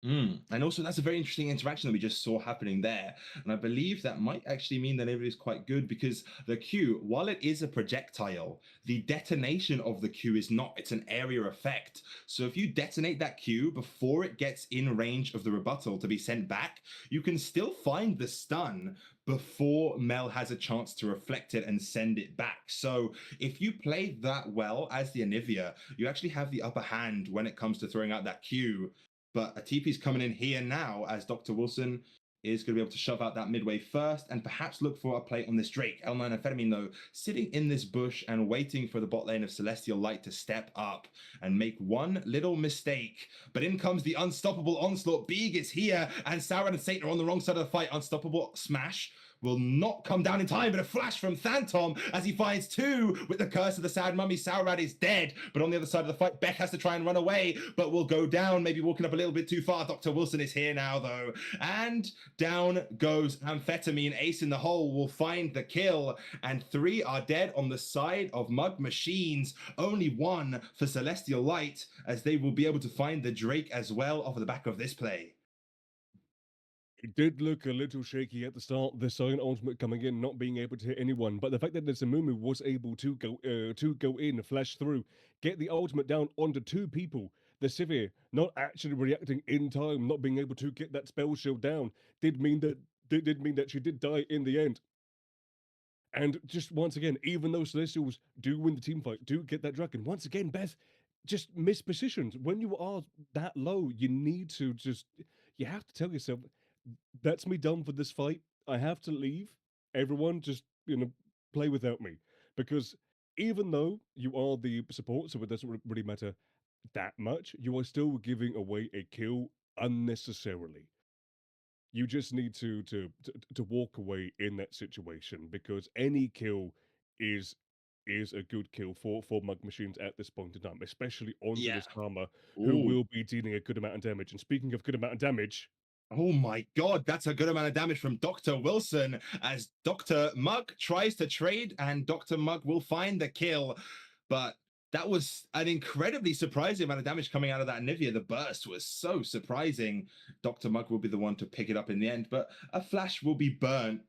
And also, that's a very interesting interaction that we just saw happening there. And I believe that might actually mean that it is quite good because the Q, while it is a projectile, the detonation of the Q is not. It's an area effect. So if you detonate that Q before it gets in range of the rebuttal to be sent back, you can still find the stun before Mel has a chance to reflect it and send it back. So if you play that well as the Anivia, you actually have the upper hand when it comes to throwing out that Q. But a TP's coming in here now as Dr. Wilson is going to be able to shove out that midway first and perhaps look for a play on this Drake. L9 Amphetamine, though, sitting in this bush and waiting for the bot lane of Celestial Light to step up and make one little mistake. But in comes the unstoppable onslaught. Beeg is here, and Sauron and Satan are on the wrong side of the fight. Unstoppable smash will not come down in time, but a flash from Phantom as he finds two with the Curse of the Sad Mummy. Saurad is dead, but on the other side of the fight, Beck has to try and run away, but will go down, maybe walking up a little bit too far. Dr. Wilson is here now, though, and down goes Amphetamine. Ace in the hole will find the kill, and three are dead on the side of Mugg Machines. Only one for Celestial Light, as they will be able to find the Drake as well off of the back of this play. It did look a little shaky at the start. The Silent Ultimate coming in, not being able to hit anyone, but the fact that the Samumu was able to go in, flash through, get the ultimate down onto two people. The Sivir not actually reacting in time, not being able to get that spell shield down, did mean that she did die in the end. And just once again, even though Celestials do win the team fight, do get that dragon, once again, Beth just mispositioned. When you are that low, you have to tell yourself, that's me done for this fight. I have to leave. Everyone just, play without me. Because even though you are the support, so it doesn't really matter that much, you are still giving away a kill unnecessarily. You just need to walk away in that situation because any kill is is a good kill for Mug Machines at this point in time, especially onto Yeah. this Karma, who Ooh. will be dealing a good amount of damage. And speaking of good amount of damage, Oh my god, that's a good amount of damage from Dr. Wilson as Dr. Mugg tries to trade and Dr. Mugg will find the kill. But that was an incredibly surprising amount of damage coming out of that Nivea. The burst was so surprising. Dr. Mugg will be the one to pick it up in the end, but a flash will be burnt.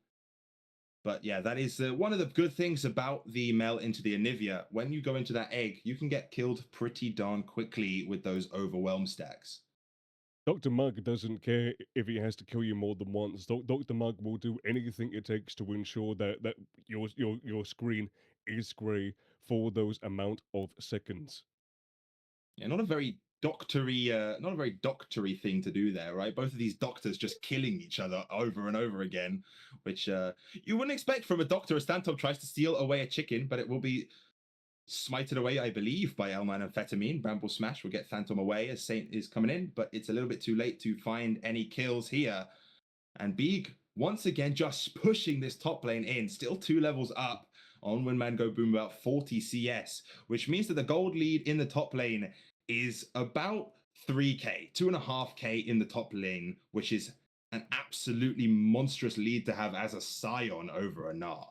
But yeah, that is one of the good things about the Mel into the Anivia. When you go into that egg, you can get killed pretty darn quickly with those overwhelm stacks. Dr. Mug doesn't care if he has to kill you more than once. Dr. Mug will do anything it takes to ensure that your screen is grey for those amount of seconds. Yeah, not a very doctory, not a very doctory thing to do there, right? Both of these doctors just killing each other over and over again, which you wouldn't expect from a doctor as Stanton tries to steal away a chicken, but it will be smited away, I believe, by L9 Amphetamine. Bramble Smash will get Phantom away as Saint is coming in, but it's a little bit too late to find any kills here. And Beeg, once again, just pushing this top lane in, still 2 levels up on Windman Go Boom, about 40 CS, which means that the gold lead in the top lane is about 3k, 2.5k in the top lane, which is an absolutely monstrous lead to have as a Scion over a Gnar.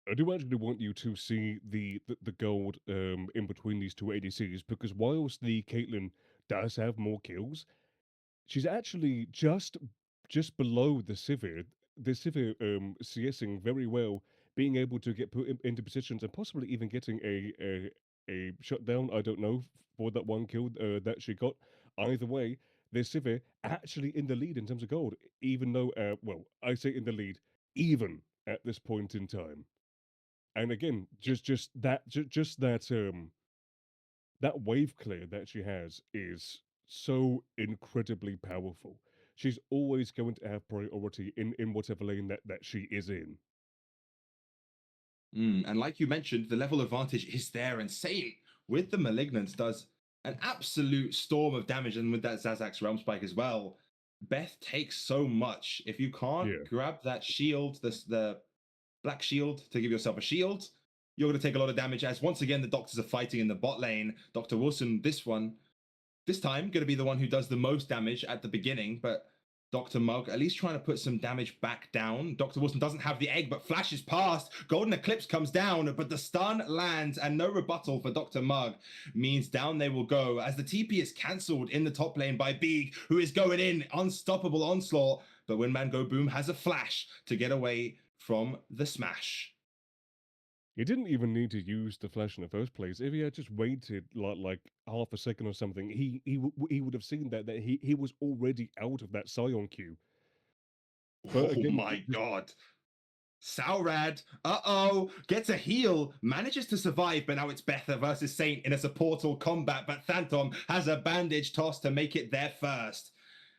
I do actually want you to see the gold in between these two ADCs, because whilst the Caitlyn does have more kills, she's actually just below the Sivir. The Sivir CSing very well, being able to get put into positions and possibly even getting a shutdown. I don't know, for that one kill that she got. Either way, the Sivir actually in the lead in terms of gold, even though well, I say in the lead, even at this point in time. And again, just that wave clear that she has is so incredibly powerful. She's always going to have priority in whatever lane that she is in. And like you mentioned, the level advantage is there, and Saint with the Malignance does an absolute storm of damage, and with that Zazak's Realm Spike as well. Beth takes so much. If you can't Yeah. grab that shield, the black shield to give yourself a shield, you're going to take a lot of damage. As once again, the doctors are fighting in the bot lane. Dr. Wilson, this time, going to be the one who does the most damage at the beginning, but Dr. Mugg at least trying to put some damage back down. Dr. Wilson doesn't have the egg, but flashes past. Golden Eclipse comes down, but the stun lands, and no rebuttal for Dr. Mugg means down they will go as the TP is cancelled in the top lane by Beeg, who is going in, unstoppable onslaught. But Windman Go Boom has a flash to get away from the smash. He didn't even need to use the flash in the first place. If he had just waited like half a second or something, he would have seen that he was already out of that Scion queue. But Oh again, my god. Saurad, gets a heal, manages to survive, but now it's Betha versus Saint in a supportal combat, but Phantom has a bandage toss to make it there first.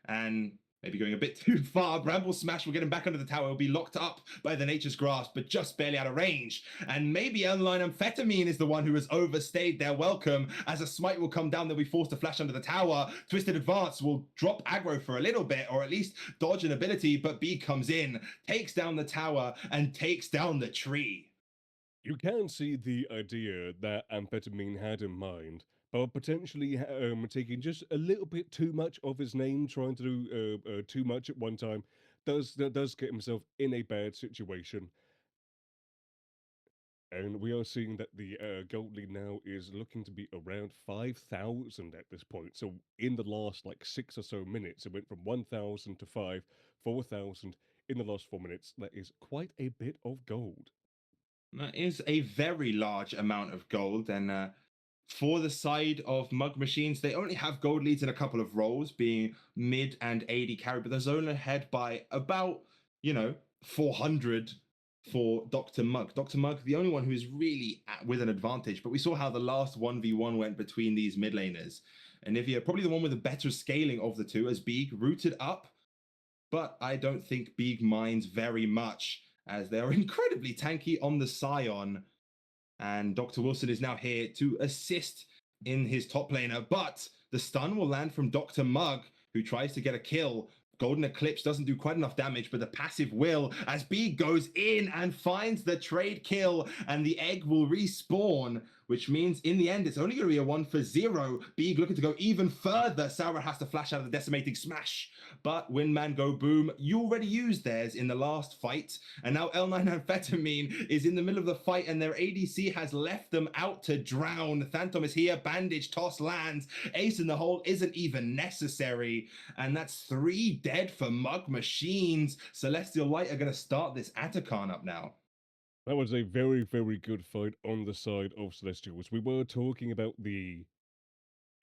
And maybe going a bit too far, Bramble Smash will get him back under the tower. He'll be locked up by the Nature's Grasp, but just barely out of range. And maybe L9 Amphetamine is the one who has overstayed their welcome, as a smite will come down, they'll be forced to flash under the tower. Twisted Advance will drop aggro for a little bit, or at least dodge an ability, but B comes in, takes down the tower, and takes down the tree. you can see the idea that Amphetamine had in mind, but potentially taking just a little bit too much of his name, trying to do too much at one time, does get himself in a bad situation. And we are seeing that the gold lead now is looking to be around 5,000 at this point. So in the last like 6 or so minutes, it went from 1,000 to 5, 4,000 in the last 4 minutes. That is quite a bit of gold. That is a very large amount of gold. And for the side of Mug Machines, they only have gold leads in a couple of roles, being mid and AD carry, but there's only ahead by about, 400 for Dr. Mug. Dr. Mug, the only one who is really with an advantage, but we saw how the last 1v1 went between these mid laners. And Nivea, probably the one with the better scaling of the two, as Beeg rooted up, but I don't think Beeg minds very much, as they are incredibly tanky on the Scion. And Dr. Wilson is now here to assist in his top laner, but the stun will land from Dr. Mugg, who tries to get a kill. Golden Eclipse doesn't do quite enough damage, but the passive will, as B goes in and finds the trade kill, and the egg will respawn, which means in the end, it's only going to be a 1-for-0. Beeg looking to go even further. Sauron has to flash out of the decimating smash, but Windman Go Boom, you already used theirs in the last fight, and now L9 Amphetamine is in the middle of the fight, and their ADC has left them out to drown. Phantom is here, bandage toss lands, ace in the hole isn't even necessary, and that's 3 dead for Mug Machines. Celestial Light are going to start this Atachan up now. That was a very, very good fight on the side of Celestials. We were talking about the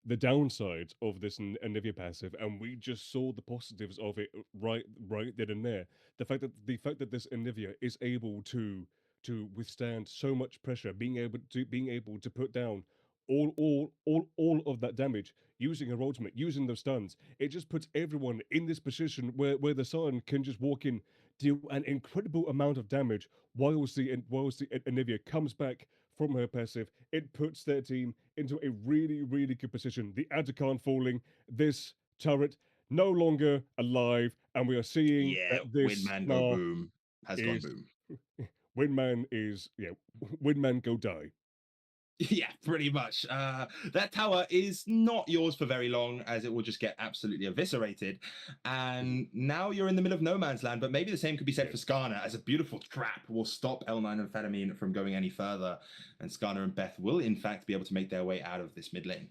downsides of this Anivia passive, and we just saw the positives of it right then and there. The fact that this Anivia is able to withstand so much pressure, being able to put down all of that damage, using her ultimate, using those stuns. It just puts everyone in this position where the Sion can just walk in, do an incredible amount of damage whilst the Anivia comes back from her passive. It puts their team into a really good position. The Adacon falling, this turret no longer alive, and we are seeing Yeah, that this Windman Go Gnar Boom has gone is boom. Windman is Windman go die. Yeah, pretty much. That tower is not yours for very long, as it will just get absolutely eviscerated. And now you're in the middle of no man's land, but maybe the same could be said for Skarner, as a beautiful trap will stop L9 Amphetamine from going any further. And Skarner and Beth will, in fact, be able to make their way out of this mid lane.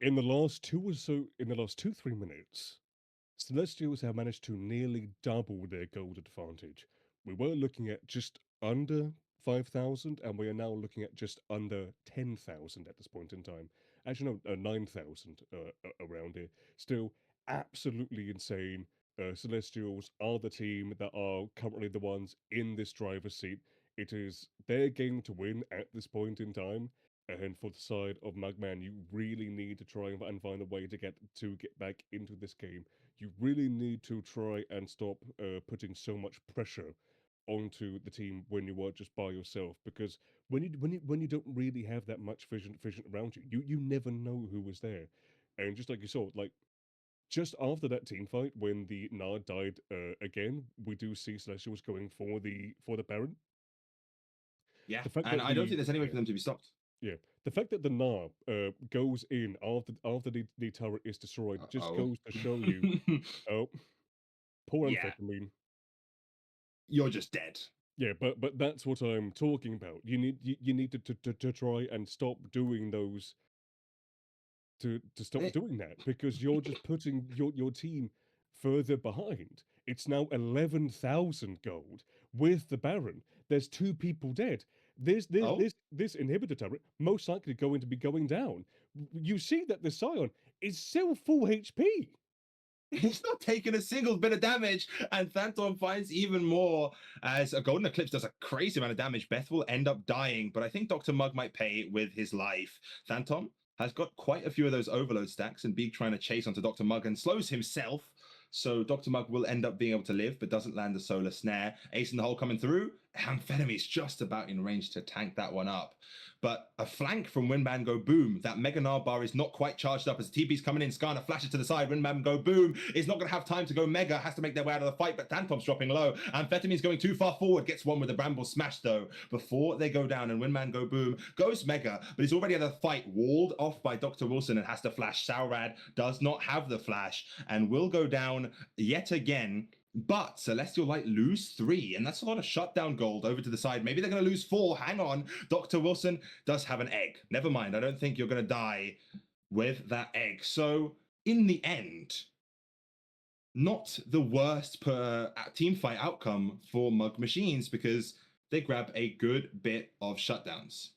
In the last 2-3 minutes, Celestials have managed to nearly double their gold advantage. We were looking at just under 5,000, and we are now looking at just under 10,000 at this point in time. Actually, no, 9,000 around here. Still, absolutely insane. Celestials are the team that are currently the ones in this driver's seat. It is their game to win at this point in time. And for the side of Mugman, you really need to try and find a way to get back into this game. You really need to try and stop putting so much pressure onto the team when you are just by yourself, because when you don't really have that much vision around you, you never know who was there. And just like you saw, like just after that team fight when the Nard died again, we do see Celestials going for the Baron. Yeah, The fact and that I don't think there's any way yeah, for them to be stopped. yeah. The fact that the Gnar goes in after the turret is destroyed just Oh. goes to show you, oh, poor Yeah, amphetamine. you're just dead. Yeah, but that's what I'm talking about. You need to try and stop doing those to stop Eh, doing that, because you're just putting your team further behind. It's now 11,000 gold with the Baron. There's two people dead. oh, This inhibitor turret most likely going to be going down. You see that the Scion is still full HP. he's not taking a single bit of damage, and Phantom finds even more as a Golden Eclipse does a crazy amount of damage. Beth will end up dying, but I think Dr. Mugg might pay with his life. Phantom has got quite a few of those overload stacks, and Beak trying to chase onto Dr. Mugg and slows himself. So Dr. Mugg will end up being able to live, but doesn't land the solar snare. Ace in the hole coming through. Amphetame's just about in range to tank that one up. But a flank from Windman Go Boom. That Mega Gnar bar is not quite charged up as TP's coming in. Skarner flashes to the side. Windman Go Boom is not going to have time to go Mega. Has to make their way out of the fight, but Phantom's dropping low. Amphetame's going too far forward. Gets one with the Bramble Smash, though, before they go down. And Windman Go Boom goes Mega, but he's already at the fight, walled off by Dr. Wilson and has to flash. Saurad does not have the flash and will go down yet again. But Celestial Light lose 3, and that's a lot of shutdown gold over to the side. Maybe they're going to lose 4. Hang on. Dr. Wilson does have an egg. Never mind. I don't think you're going to die with that egg. So, in the end, not the worst per team fight outcome for Mugg Machines, because they grab a good bit of shutdowns.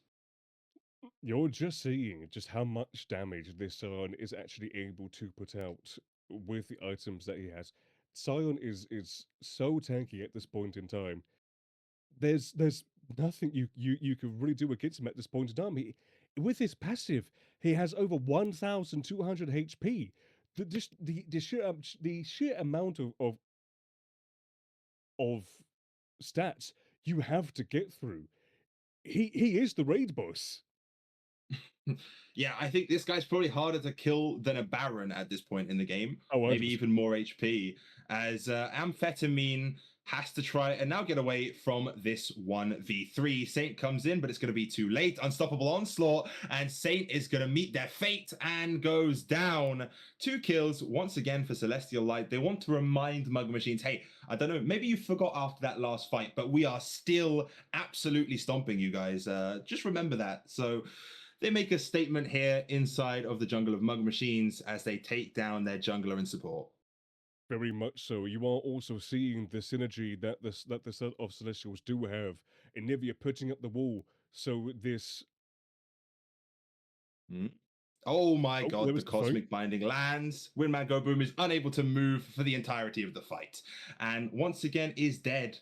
You're just seeing just how much damage this Scion is actually able to put out with the items that he has. Scion is so tanky at this point in time. There's nothing you can really do against him at this point in time. With his passive, he has over 1,200 HP. The sheer amount of stats you have to get through. He is the raid boss. Yeah, I think this guy's probably harder to kill than a Baron at this point in the game. Oh, Maybe 100%. even more HP, as Amphetamine has to try and now get away from this 1v3. Saint comes in, but it's going to be too late. Unstoppable onslaught, and Saint is going to meet their fate and goes down. 2 kills once again for Celestial Light. They want to remind Mugg Machines, hey, I don't know, maybe you forgot after that last fight, but we are still absolutely stomping you guys. Just remember that. So they make a statement here inside of the jungle of Mugg Machines as they take down their jungler and support. Very much so. You are also seeing the synergy that the set of Celestials do have. Anivia putting up the wall. So this. Oh my Oh, god, there the was the phone. Cosmic Binding lands. Windman Go Boom is unable to move for the entirety of the fight. And once again is dead.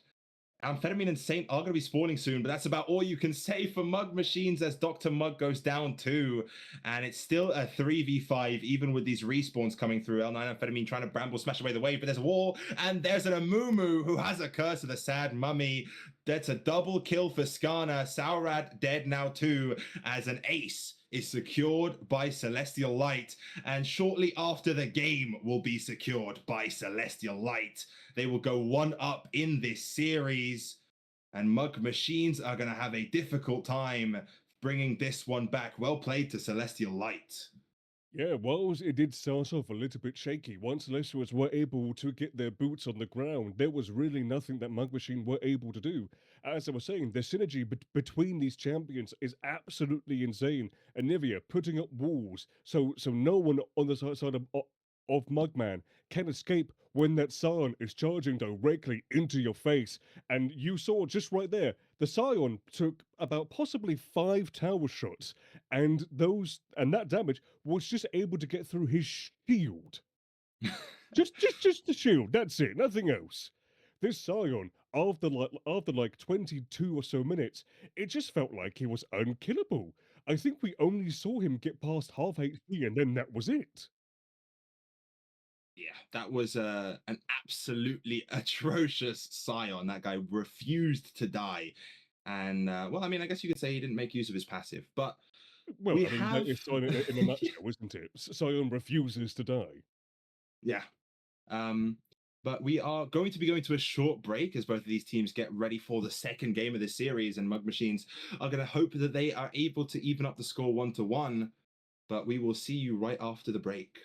Amphetamine and Saint are going to be spawning soon, but that's about all you can say for Mug Machines as Dr. Mug goes down too. And it's still a 3v5, even with these respawns coming through. L9 Amphetamine trying to bramble smash away the wave, but there's a wall, and there's an Amumu who has a curse of the sad mummy. That's a double kill for Skarner. Saurad dead now too, as an ace is secured by Celestial Light, and shortly after the game will be secured by Celestial Light. They will go 1-up in this series, and Mug Machines are going to have a difficult time bringing this one back. Well played to Celestial Light. Yeah, whilst it did start off a little bit shaky, once Celestials were able to get their boots on the ground, there was really nothing that Mug Machine were able to do. As I was saying, the synergy between these champions is absolutely insane. Anivia putting up walls so no one on the side of Mugman can escape when that Scion is charging directly into your face. And you saw just right there, the Scion took about possibly 5 tower shots, and that damage was just able to get through his shield. just the shield. That's it. Nothing else. This Scion, after like 22 or so minutes, it just felt like he was unkillable. I think we only saw him get past half HP, and then that was it. Yeah, that was an absolutely atrocious Scion. That guy refused to die. And, well, I mean, I guess you could say he didn't make use of his passive, but Well, we I mean, have. that is Scion in a nutshell, isn't it? Scion refuses to die. Yeah. Um, but we are going to be going to a short break as both of these teams get ready for the second game of the series, and Mug Machines are going to hope that they are able to even up the score 1-1. But we will see you right after the break.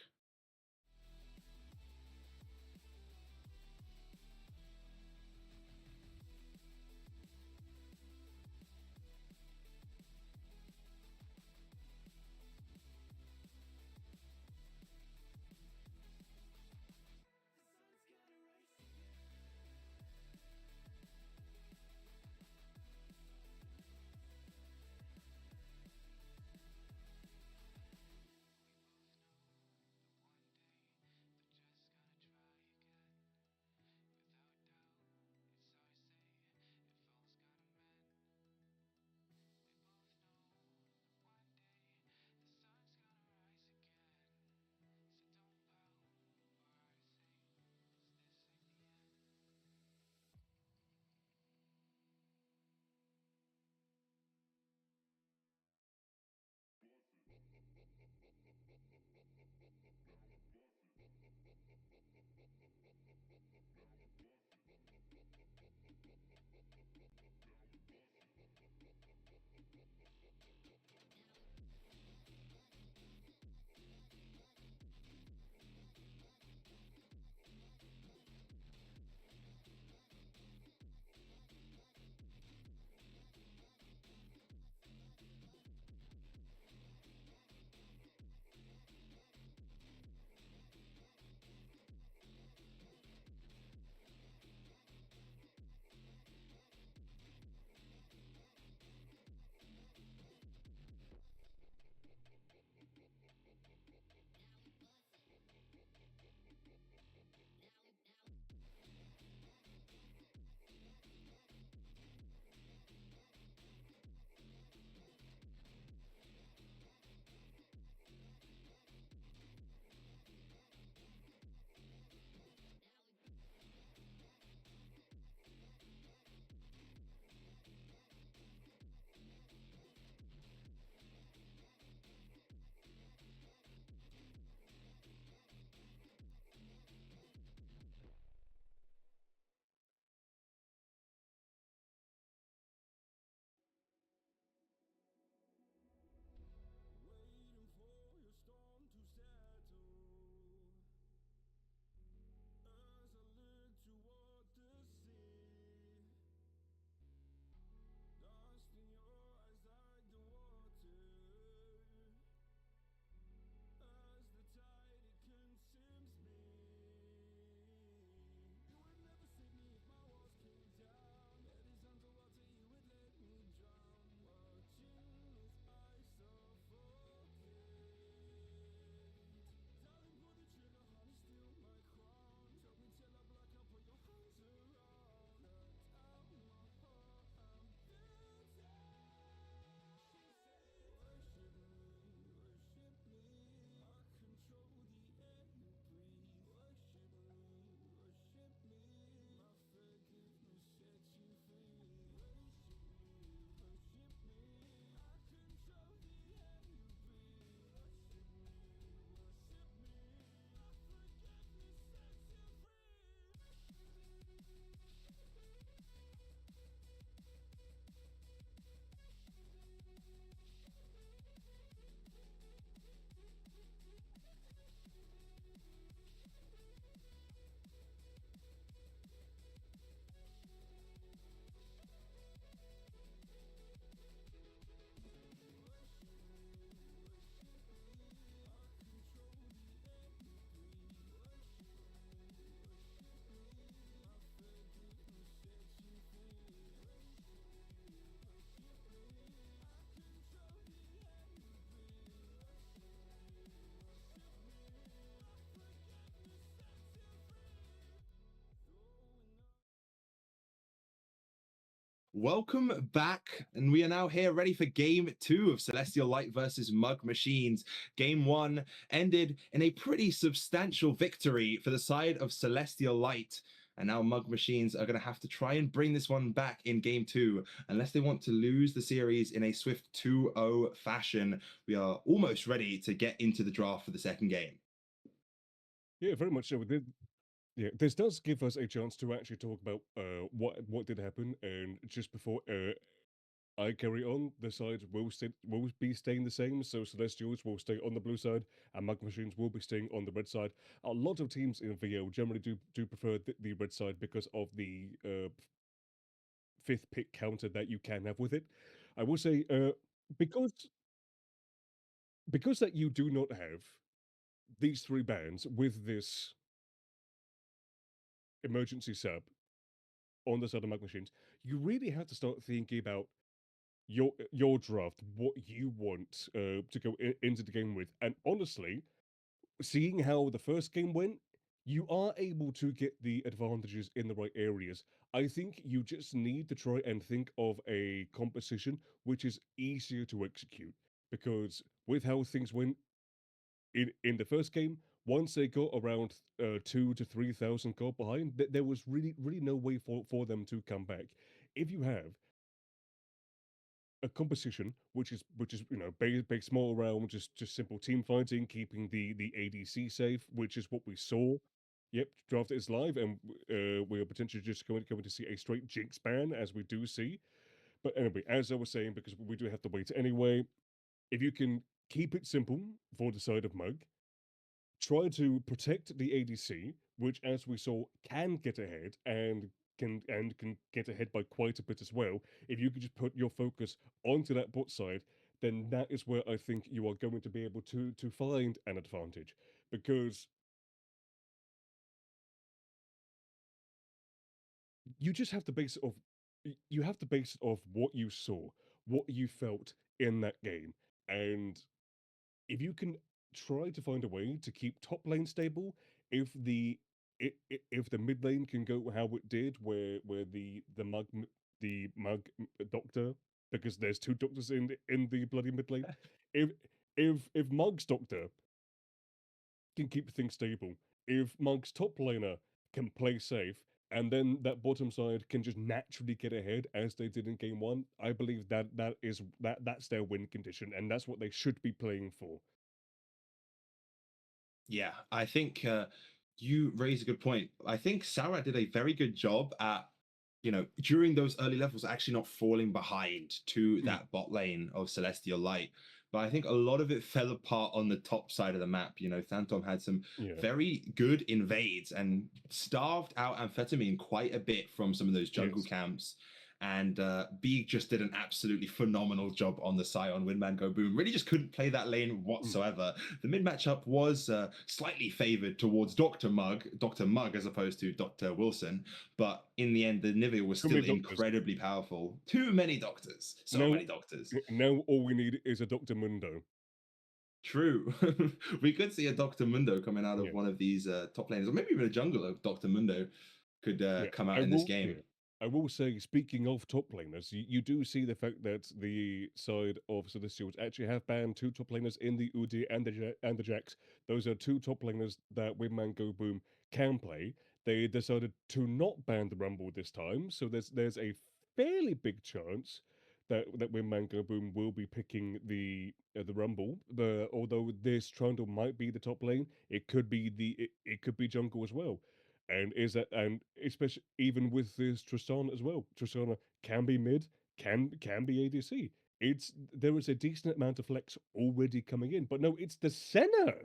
Welcome back, and we are now here ready for game 2 of Celestial Light versus Mugg Machines. Game 1 ended in a pretty substantial victory for the side of Celestial Light, and now Mugg Machines are going to have to try and bring this one back in game 2, unless they want to lose the series in a swift 2-0 fashion. We are almost ready to get into the draft for the second game. Yeah, very much so. Yeah, this does give us a chance to actually talk about what did happen, and just before I carry on, the sides will be staying the same. So Celestials will stay on the blue side, and Mug Machines will be staying on the red side. A lot of teams in VO generally do prefer the red side because of the fifth pick counter that you can have with it. I will say because that you do not have these three bands with this emergency sub on the side of Mug Machines, you really have to start thinking about your draft, what you want to go into the game with. And honestly, seeing how the first game went, you are able to get the advantages in the right areas. I think you just need to try and think of a composition which is easier to execute. Because with how things went in the first game, once they got around 2 to 3,000 gold behind, there was really no way for them to come back. If you have a composition which is based more around just simple team fighting, keeping the ADC safe, which is what we saw. Yep, draft is live, and we are potentially just going to see a straight Jinx ban, as we do see. But anyway, as I was saying, because we do have to wait anyway, if you can keep it simple for the side of Mug, try to protect the ADC, which, as we saw, can get ahead and can get ahead by quite a bit as well. If you could just put your focus onto that bot side, then that is where I think you are going to be able to find an advantage, because you just have to base it off you have to base it off what you saw, what you felt in that game. And if you can try to find a way to keep top lane stable, if if the mid lane can go how it did, where the mug doctor, because there's two doctors in the bloody mid lane, if if Mug's doctor can keep things stable, if Mug's top laner can play safe, and then that bottom side can just naturally get ahead as they did in game one, I believe that's their win condition, and that's what they should be playing for. Yeah, I think you raise a good point. I think Sarah did a very good job at, during those early levels, actually not falling behind to Mm. that bot lane of Celestial Light. But I think a lot of it fell apart on the top side of the map. Phantom had some Yeah. very good invades and starved out Amphetamine quite a bit from some of those jungle Yes. camps. And Beeg just did an absolutely phenomenal job on the Scion Windman Go Boom. Really just couldn't play that lane whatsoever. The mid matchup was slightly favored towards Dr. Mugg as opposed to Dr. Wilson. But in the end, the Nivea was Too still many doctors. incredibly powerful. Too many doctors. So Now, many doctors. now all we need is a Dr. Mundo. True. We could see a Dr. Mundo coming out of Yeah. one of these top laners, or maybe even a jungler of Dr. Mundo could come out in this game. I will say, speaking of top laners, you do see the fact that the side of Celestials actually have banned two top laners in the Udyr and the Jax. Those are two top laners that Windman Go Boom can play. They decided to not ban the Rumble this time, so there's a fairly big chance that Windman Go Boom will be picking the Rumble. Although this Trundle might be the top lane, it could be it could be jungle as well. And especially even with this Tristana as well. Tristana can be mid, can be ADC. There is a decent amount of flex already coming in, but no, it's the Senna.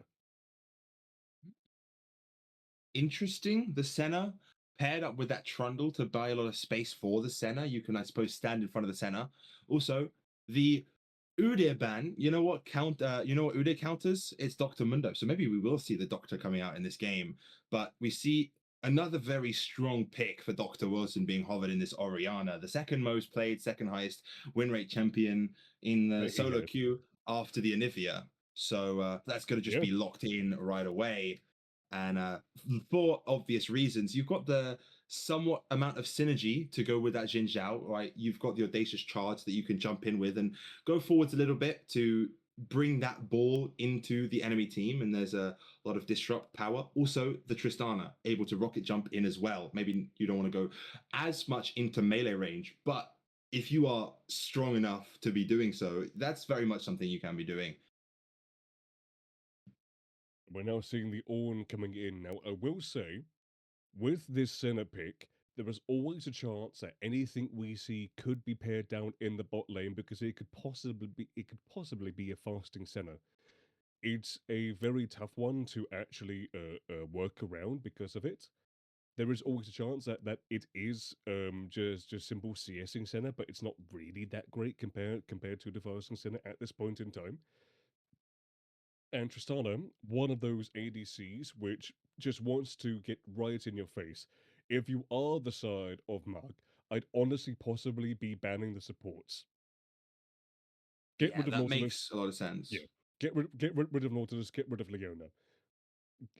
Interesting. The Senna paired up with that Trundle to buy a lot of space for the Senna. You can, I suppose, stand in front of the Senna. Also, the Udyr ban, you know what Udyr counters? It's Dr. Mundo. So maybe we will see the Doctor coming out in this game. But we see another very strong pick for Dr. Wilson being hovered in this Oriana, the second most played, second highest win rate champion in the solo queue after the Anivia. So that's going to just be locked in right away. And for obvious reasons, you've got the somewhat amount of synergy to go with that Jin Zhao, right? You've got the audacious charge that you can jump in with and go forwards a little bit to bring that ball into the enemy team, and there's a lot of disrupt power. Also, the Tristana able to rocket jump in as well. Maybe you don't want to go as much into melee range, but if you are strong enough to be doing so, that's very much something you can be doing. We're now seeing the Ornn coming in. Now, I will say, with this center pick, there is always a chance that anything we see could be paired down in the bot lane because it could possibly be a fasting center. It's a very tough one to actually work around because of it. There is always a chance that it is just simple CSing center, but it's not really that great compared to the fasting center at this point in time. And Tristana, one of those ADCs which just wants to get right in your face. If you are the side of Mugg, I'd honestly possibly be banning the supports. Get Yeah, rid of that Nautilus. makes a lot of sense. Yeah. Get rid of Nautilus, get rid of Leona.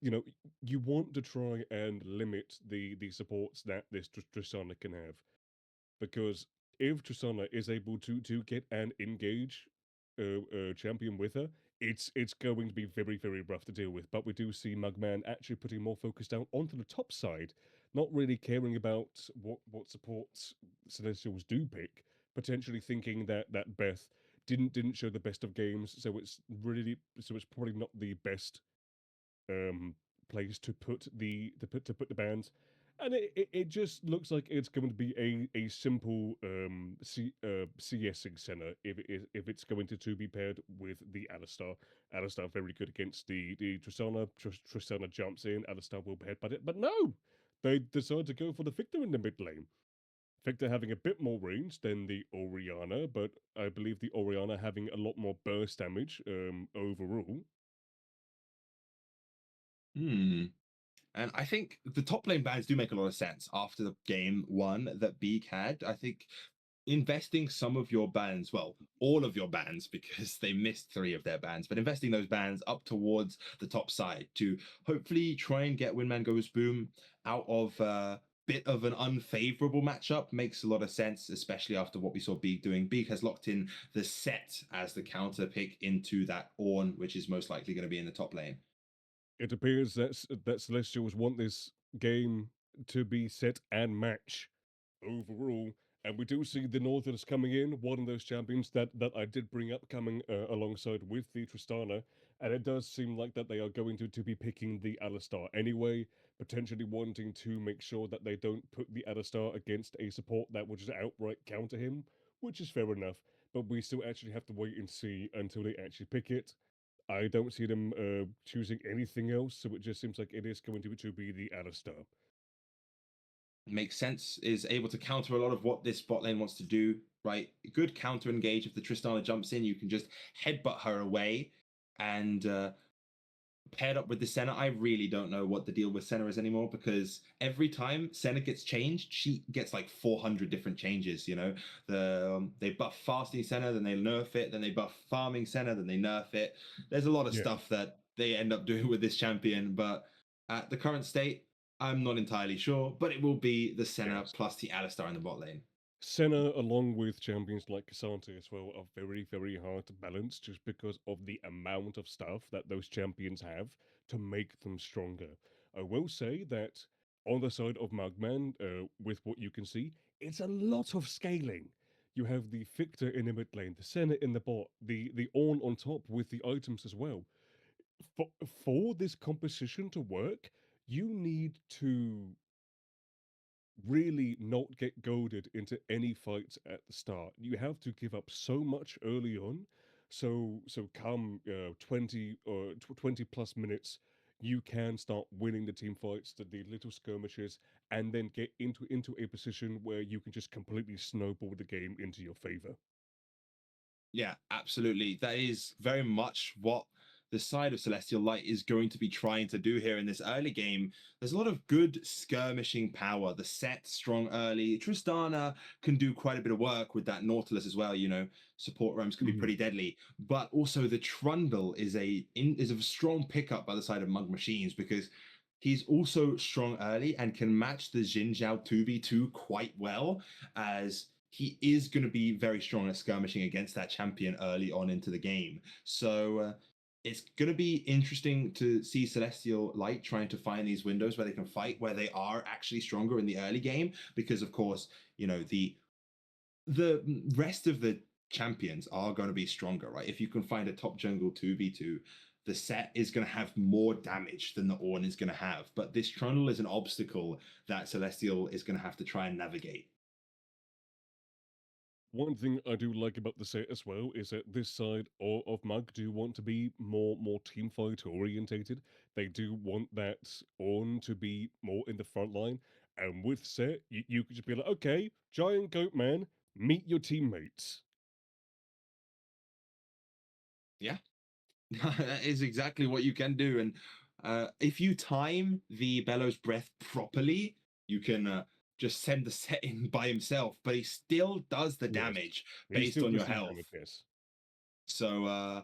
You know, you want to try and limit the supports that this Tristana can have. Because if Tristana is able to get and engage champion with her, it's going to be very, very rough to deal with. But we do see Mugman actually putting more focus down onto the top side, not really caring about what supports Celestials do pick, potentially thinking that Beth didn't show the best of games, so it's probably not the best um place to put the bands. And it just looks like it's going to be a simple CSing center if it's going to be paired with the Alistar. Alistar very good against the Tristana. Tristana jumps in, Alistar will headbutt it, but no! They decide to go for the Victor in the mid lane. Victor having a bit more range than the Orianna, but I believe the Orianna having a lot more burst damage overall. Hmm. And I think the top lane bans do make a lot of sense after the game one that Beak had. I think investing some of your bans, well, all of your bans, because they missed three of their bans, but investing those bans up towards the top side to hopefully try and get Windman Goes Boom out of a bit of an unfavorable matchup makes a lot of sense, especially after what we saw Beak doing. Beak has locked in the set as the counter pick into that Ornn, which is most likely going to be in the top lane. It appears that Celestials want this game to be set and match overall. And we do see the Northerners coming in, one of those champions that I did bring up coming alongside with the Tristana. And it does seem like that they are going to be picking the Alistar anyway, potentially wanting to make sure that they don't put the Alistar against a support that will just outright counter him, which is fair enough. But we still actually have to wait and see until they actually pick it. I don't see them choosing anything else, so it just seems like it is going to be the Alistar. Makes sense, is able to counter a lot of what this bot lane wants to do, right? Good counter engage. If the Tristana jumps in, you can just headbutt her away. And paired up with the Senna, I really don't know what the deal with Senna is anymore, because every time Senna gets changed, she gets like 400 different changes. You know, they buff fasting Senna, then they nerf it, then they buff farming Senna, then they nerf it. There's a lot of Yeah. stuff that they end up doing with this champion, but at the current state, I'm not entirely sure, but it will be the Senna Yes. plus the Alistar in the bot lane. Senna, along with champions like Cassandra as well, are very, very hard to balance just because of the amount of stuff that those champions have to make them stronger. I will say that on the side of Mugman, with what you can see, it's a lot of scaling. You have the Victor in the mid lane, the Senna in the bot, the Ornn on top with the items as well. For this composition to work, you need to really not get goaded into any fights at the start. You have to give up so much early on. So come 20 or 20 plus minutes, you can start winning the team fights, the little skirmishes, and then get into a position where you can just completely snowball the game into your favor. Yeah, absolutely. That is very much what the side of Celestial Light is going to be trying to do here in this early game. There's a lot of good skirmishing power. The set strong early. Tristana can do quite a bit of work with that Nautilus as well. You know, support roams can be pretty deadly. But also the Trundle is a strong pickup by the side of Mug Machines, because he's also strong early and can match the Xin Zhao 2v2 quite well, as he is going to be very strong at skirmishing against that champion early on into the game. So it's going to be interesting to see Celestial Light trying to find these windows where they can fight, where they are actually stronger in the early game, because of course, the rest of the champions are going to be stronger, right? If you can find a top jungle 2v2, the set is going to have more damage than the Ornn is going to have. But this Trundle is an obstacle that Celestial is going to have to try and navigate. One thing I do like about the set as well is that this side of Mugg do want to be more team fight orientated. They do want that Ornn to be more in the front line. And with set, you could just be like, okay, giant goat man, meet your teammates. Yeah, that is exactly what you can do. And if you time the Bellows Breath properly, you can just send the set in by himself, but he still does the damage based on your health. Yes. So,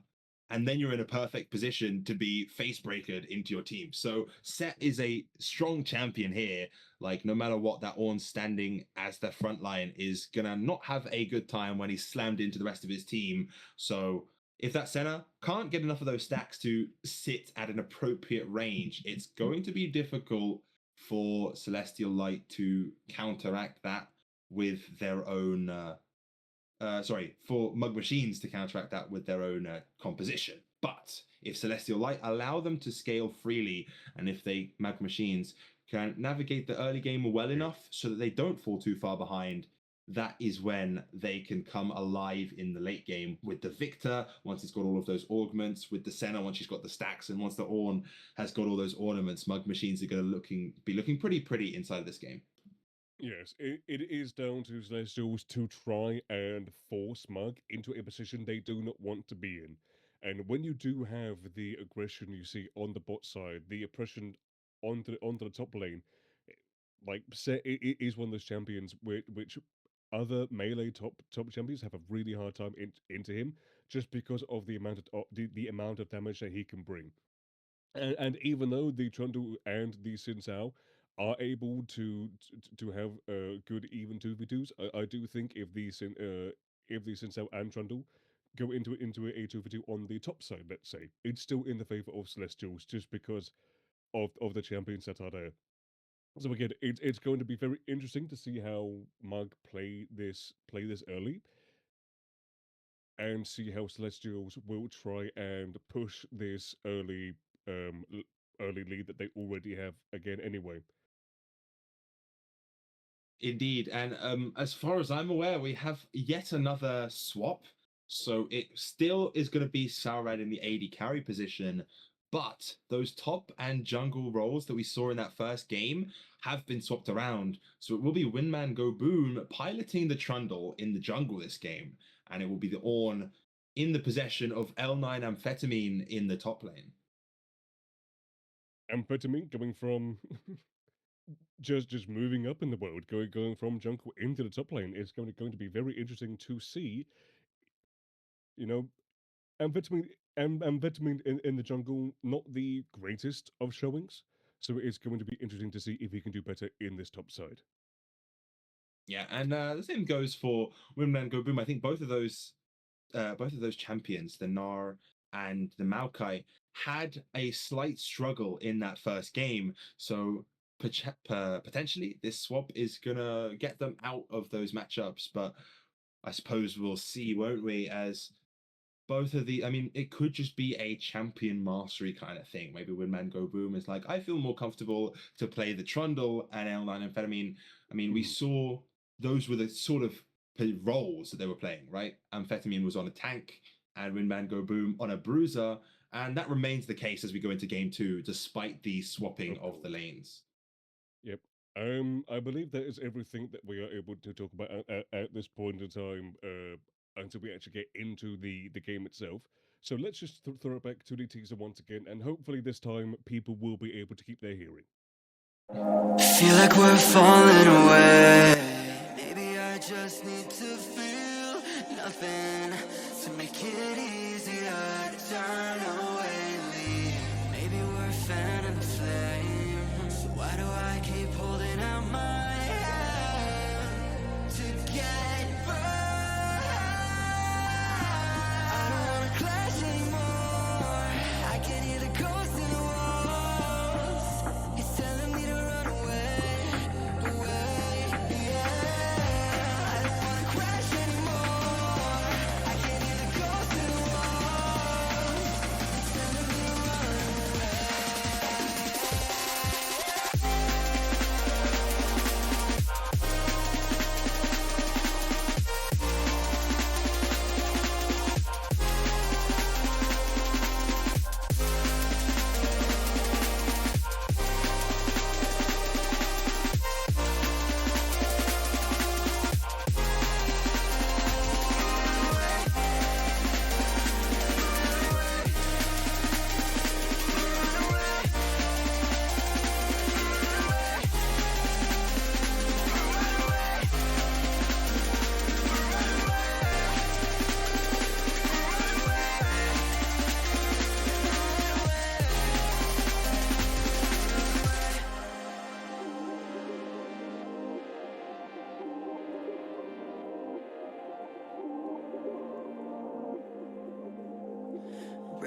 and then you're in a perfect position to be face breakered into your team. So Set is a strong champion here. Like, no matter what, that Ornn standing as the front line is gonna not have a good time when he's slammed into the rest of his team. So if that center can't get enough of those stacks to sit at an appropriate range, it's going to be difficult for Celestial Light to counteract that with their own for Mugg Machines to counteract that with their own composition. But if Celestial Light allow them to scale freely, and if Mugg Machines can navigate the early game well enough so that they don't fall too far behind, that is when they can come alive in the late game with the Victor, once he's got all of those augments, with the Senna, once she's got the stacks, and once the Ornn has got all those ornaments. Mugg Machines are going to be looking pretty inside of this game. Yes, it is down to Celestials to try and force Mugg into a position they do not want to be in. And when you do have the aggression you see on the bot side, the oppression onto the top lane, like Set it is one of those champions which other melee top champions have a really hard time into him, just because of the amount of the amount of damage that he can bring. And even though the Trundle and the Xin Zhao are able to have good even 2v2s, I do think if the Xin Zhao and Trundle go into a 2v2 on the top side, let's say, it's still in the favor of Celestials, just because of the champions that are there. So again, it's going to be very interesting to see how Mugg play this early, and see how Celestials will try and push this early lead that they already have again anyway. Indeed. And as far as I'm aware, we have yet another swap. So it still is going to be Sauerad in the AD carry position. But those top and jungle roles that we saw in that first game have been swapped around. So it will be Windman Go Boom piloting the Trundle in the jungle this game. And it will be the Ornn in the possession of L9 Amphetamine in the top lane. Amphetamine going from just moving up in the world, going from jungle into the top lane is going to be very interesting to see. You know, Amphetamine in the jungle, not the greatest of showings. So it's going to be interesting to see if he can do better in this top side. Yeah, and the same goes for Windman Go Boom. I think both of those champions, the Gnar and the Maokai, had a slight struggle in that first game. So potentially this swap is gonna get them out of those matchups. But I suppose we'll see, won't we? As both of I mean, it could just be a champion mastery kind of thing. Maybe Windman Go Boom is like, I feel more comfortable to play the Trundle and L9 Amphetamine. I mean, we saw those were the sort of roles that they were playing, right? Amphetamine was on a tank and Windman Go Boom on a bruiser. And that remains the case as we go into game 2, despite the swapping of the lanes. Yep. I believe that is everything that we are able to talk about at this point in time, until we actually get into the game itself. So let's just throw it back to the teaser once again, and hopefully this time people will be able to keep their hearing. Feel like we're falling away. Maybe I just need to feel nothing to make it easier to turn away. Maybe we're fanning the flame.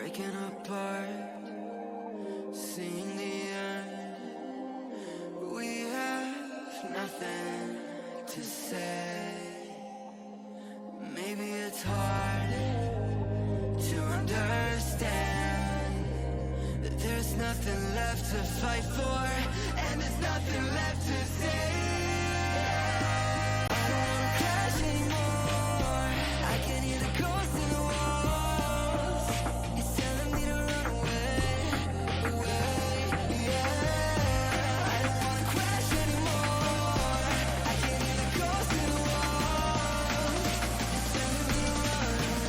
waking apart, seeing the end. We have nothing to say. Maybe it's hard to understand that there's nothing left to fight for, and there's nothing left to say. I don't wanna crash anymore. I can hear the ghosts in the walls. It's telling me to run away, yeah. I don't wanna crash anymore. I can hear the ghosts in the walls. It's telling me to run away.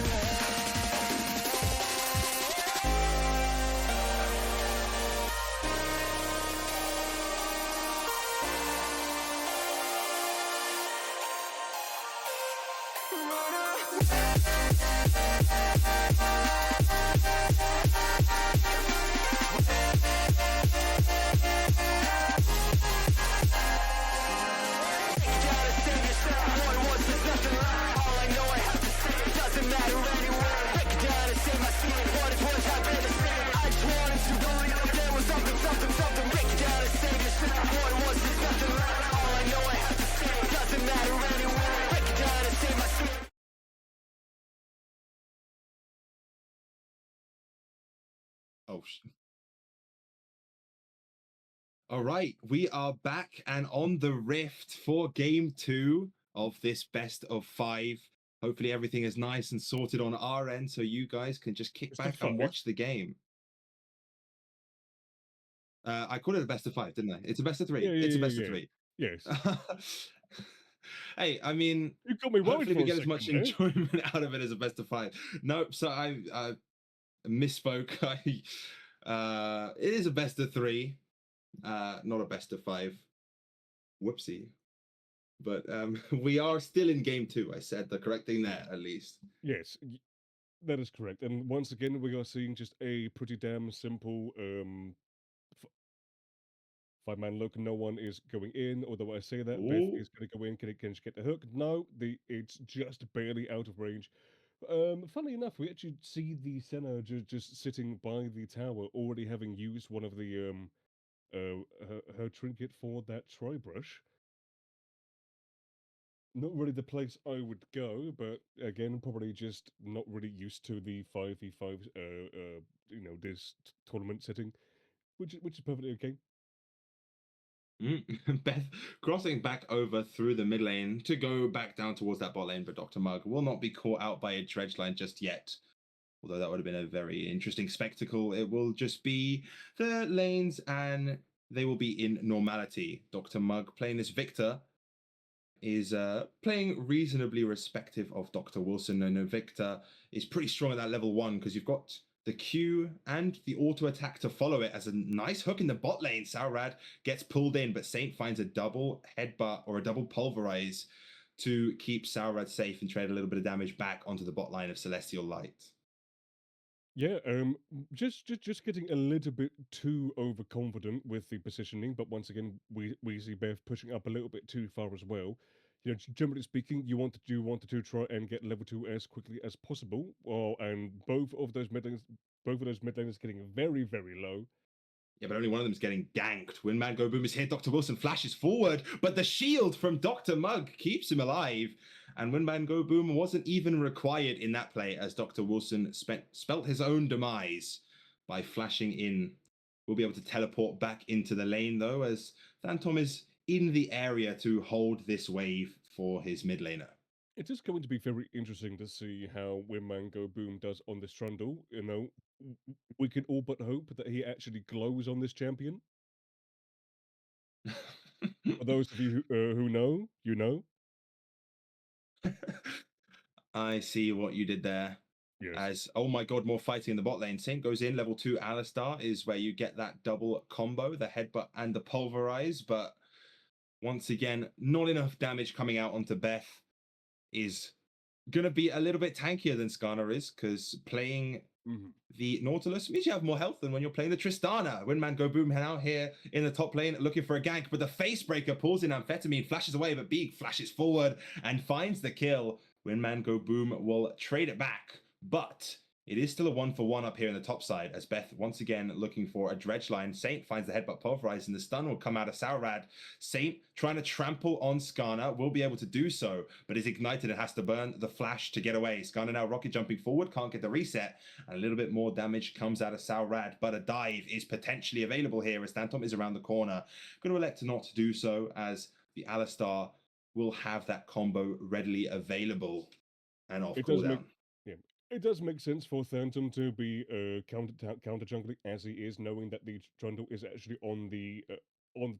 Oh, all right, we are back and on the Rift for game 2 of this best of 5. Hopefully everything is nice and sorted on our end so you guys can just kick Best of back and 5? watch the game. I called it a best of 5, didn't I? It's a best of 3. It's a best of 3. Yes. Hey, I mean, You got me worried hopefully for we a get as much second there. enjoyment out of it as a best of 5. Nope, so I misspoke. It is a best of 3, not a best of 5. Whoopsie. But we are still in game 2. I said the correct thing there, at least. Yes, that is correct. And once again, we are seeing just a pretty damn simple 5-man look. No one is going in. Although I say that, Beth Ooh. is going to go in. Can she get the hook? No, it's just barely out of range. Funnily enough, we actually see the Senna just sitting by the tower, already having used one of the her trinket for that tri-brush. Not really the place I would go, but again, probably just not really used to the 5v5, this tournament setting, which is perfectly okay. Beth crossing back over through the mid lane to go back down towards that bot lane, but Dr. Mugg will not be caught out by a dredge line just yet. Although that would have been a very interesting spectacle. It will just be the lanes and they will be in normality. Dr. Mugg playing this Victor is playing reasonably respective of Dr. Wilson. And Victor is pretty strong at that level 1 because you've got the Q and the auto attack to follow it as a nice hook in the bot lane. Saurad gets pulled in, but Saint finds a double headbutt or a double pulverize to keep Saurad safe and trade a little bit of damage back onto the bot line of Celestial Light. Yeah, just getting a little bit too overconfident with the positioning, but once again, we see Beth pushing up a little bit too far as well. You know, generally speaking, you wanted to try and get level 2 as quickly as possible. Well, and both of those mid laners getting very, very low. Yeah, but only one of them is getting ganked. When Man Go Boom is here, Dr. Wilson flashes forward, but the shield from Dr. Mugg keeps him alive. And when Man Go Boom wasn't even required in that play, as Dr. Wilson spelt his own demise by flashing in. We'll be able to teleport back into the lane, though, as Phantom is in the area to hold this wave for his mid laner. It is going to be very interesting to see how Wingman Go Boom does on this Trundle. You know, we can all but hope that he actually glows on this champion. For those of you who know, you know. I see what you did there. Yes. As, oh my god, more fighting in the bot lane. Saint goes in, level 2 Alistar is where you get that double combo, the headbutt and the pulverize, but once again, not enough damage coming out onto Beth is going to be a little bit tankier than Skarner is, because playing the Nautilus means you have more health than when you're playing the Tristana. Windman Go Boom out here in the top lane looking for a gank, but the Facebreaker pulls in Amphetamine, flashes away, but Beeg flashes forward and finds the kill. Windman Go Boom will trade it back, but It is still a 1-for-1 up here in the top side, as Beth once again looking for a dredge line. Saint finds the headbutt pulverizing. The stun will come out of Saurad. Saint trying to trample on Skarner will be able to do so, but is ignited and has to burn the flash to get away. Skarner now rocket jumping forward, can't get the reset, and a little bit more damage comes out of Saurad, but a dive is potentially available here as Phantom is around the corner. Going to elect not to do so, as the Alistar will have that combo readily available and off It does make cooldown. yeah, it does make sense for Phantom to be counter jungling as he is, knowing that the Trundle is actually on the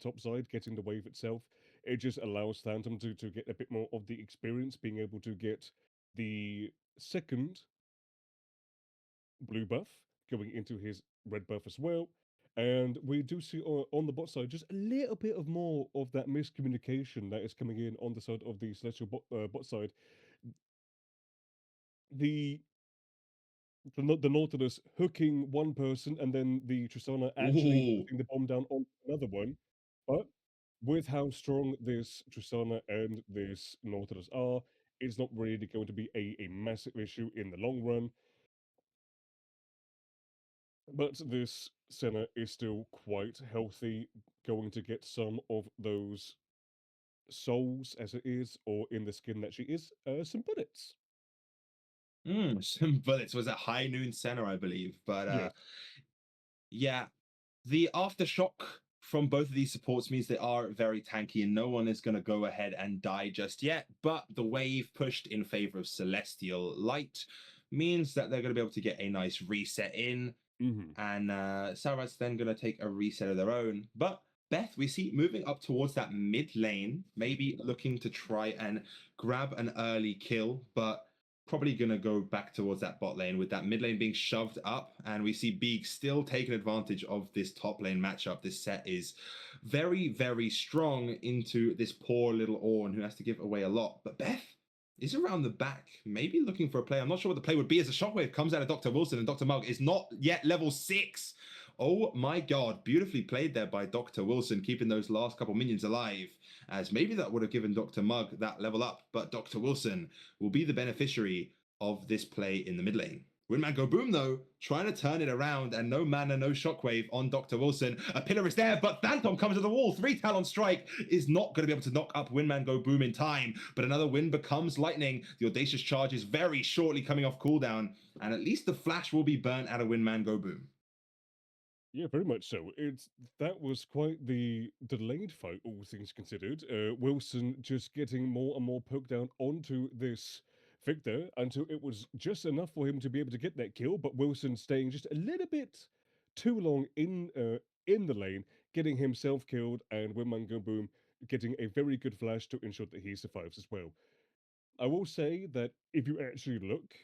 top side, getting the wave itself. It just allows Phantom to get a bit more of the experience, being able to get the second blue buff going into his red buff as well. And we do see on the bot side just a little bit of more of that miscommunication that is coming in on the side of the Celestial bot side. The the Nautilus hooking one person and then the Tristana actually Ooh. putting the bomb down on another one. But with how strong this Tristana and this Nautilus are, it's not really going to be a massive issue in the long run. But this Senna is still quite healthy, going to get some of those souls as it is, or in the skin that she is, some bullets. Some bullets was at High Noon Center, I believe. But Yes. yeah, the aftershock from both of these supports means they are very tanky, and no one is going to go ahead and die just yet. But the wave pushed in favor of Celestial Light means that they're going to be able to get a nice reset in. Hmm. And Saurad's then going to take a reset of their own. But Beth, we see moving up towards that mid lane, maybe looking to try and grab an early kill, but probably going to go back towards that bot lane with that mid lane being shoved up. And we see Beeg still taking advantage of this top lane matchup. This set is very, very strong into this poor little Ornn who has to give away a lot. But Beth is around the back, maybe looking for a play. I'm not sure what the play would be as a shockwave comes out of Dr. Wilson, and Dr. Mugg is not yet level 6. Oh my god, beautifully played there by Dr. Wilson, keeping those last couple minions alive, as maybe that would have given Dr. Mugg that level up, but Dr. Wilson will be the beneficiary of this play in the mid lane. Windman Go Boom, though, trying to turn it around, and no mana, no shockwave on Dr. Wilson. A pillar is there, but Phantom comes to the wall. 3 Talon Strike is not going to be able to knock up Windman Go Boom in time, but another wind becomes lightning. The Audacious Charge is very shortly coming off cooldown, and at least the flash will be burnt out of Windman Go Boom. Yeah, very much so. That was quite the delayed fight, all things considered. Wilson just getting more and more poked down onto this Victor until it was just enough for him to be able to get that kill. But Wilson staying just a little bit too long in the lane, getting himself killed, and Wimango Boom getting a very good flash to ensure that he survives as well. I will say that if you actually look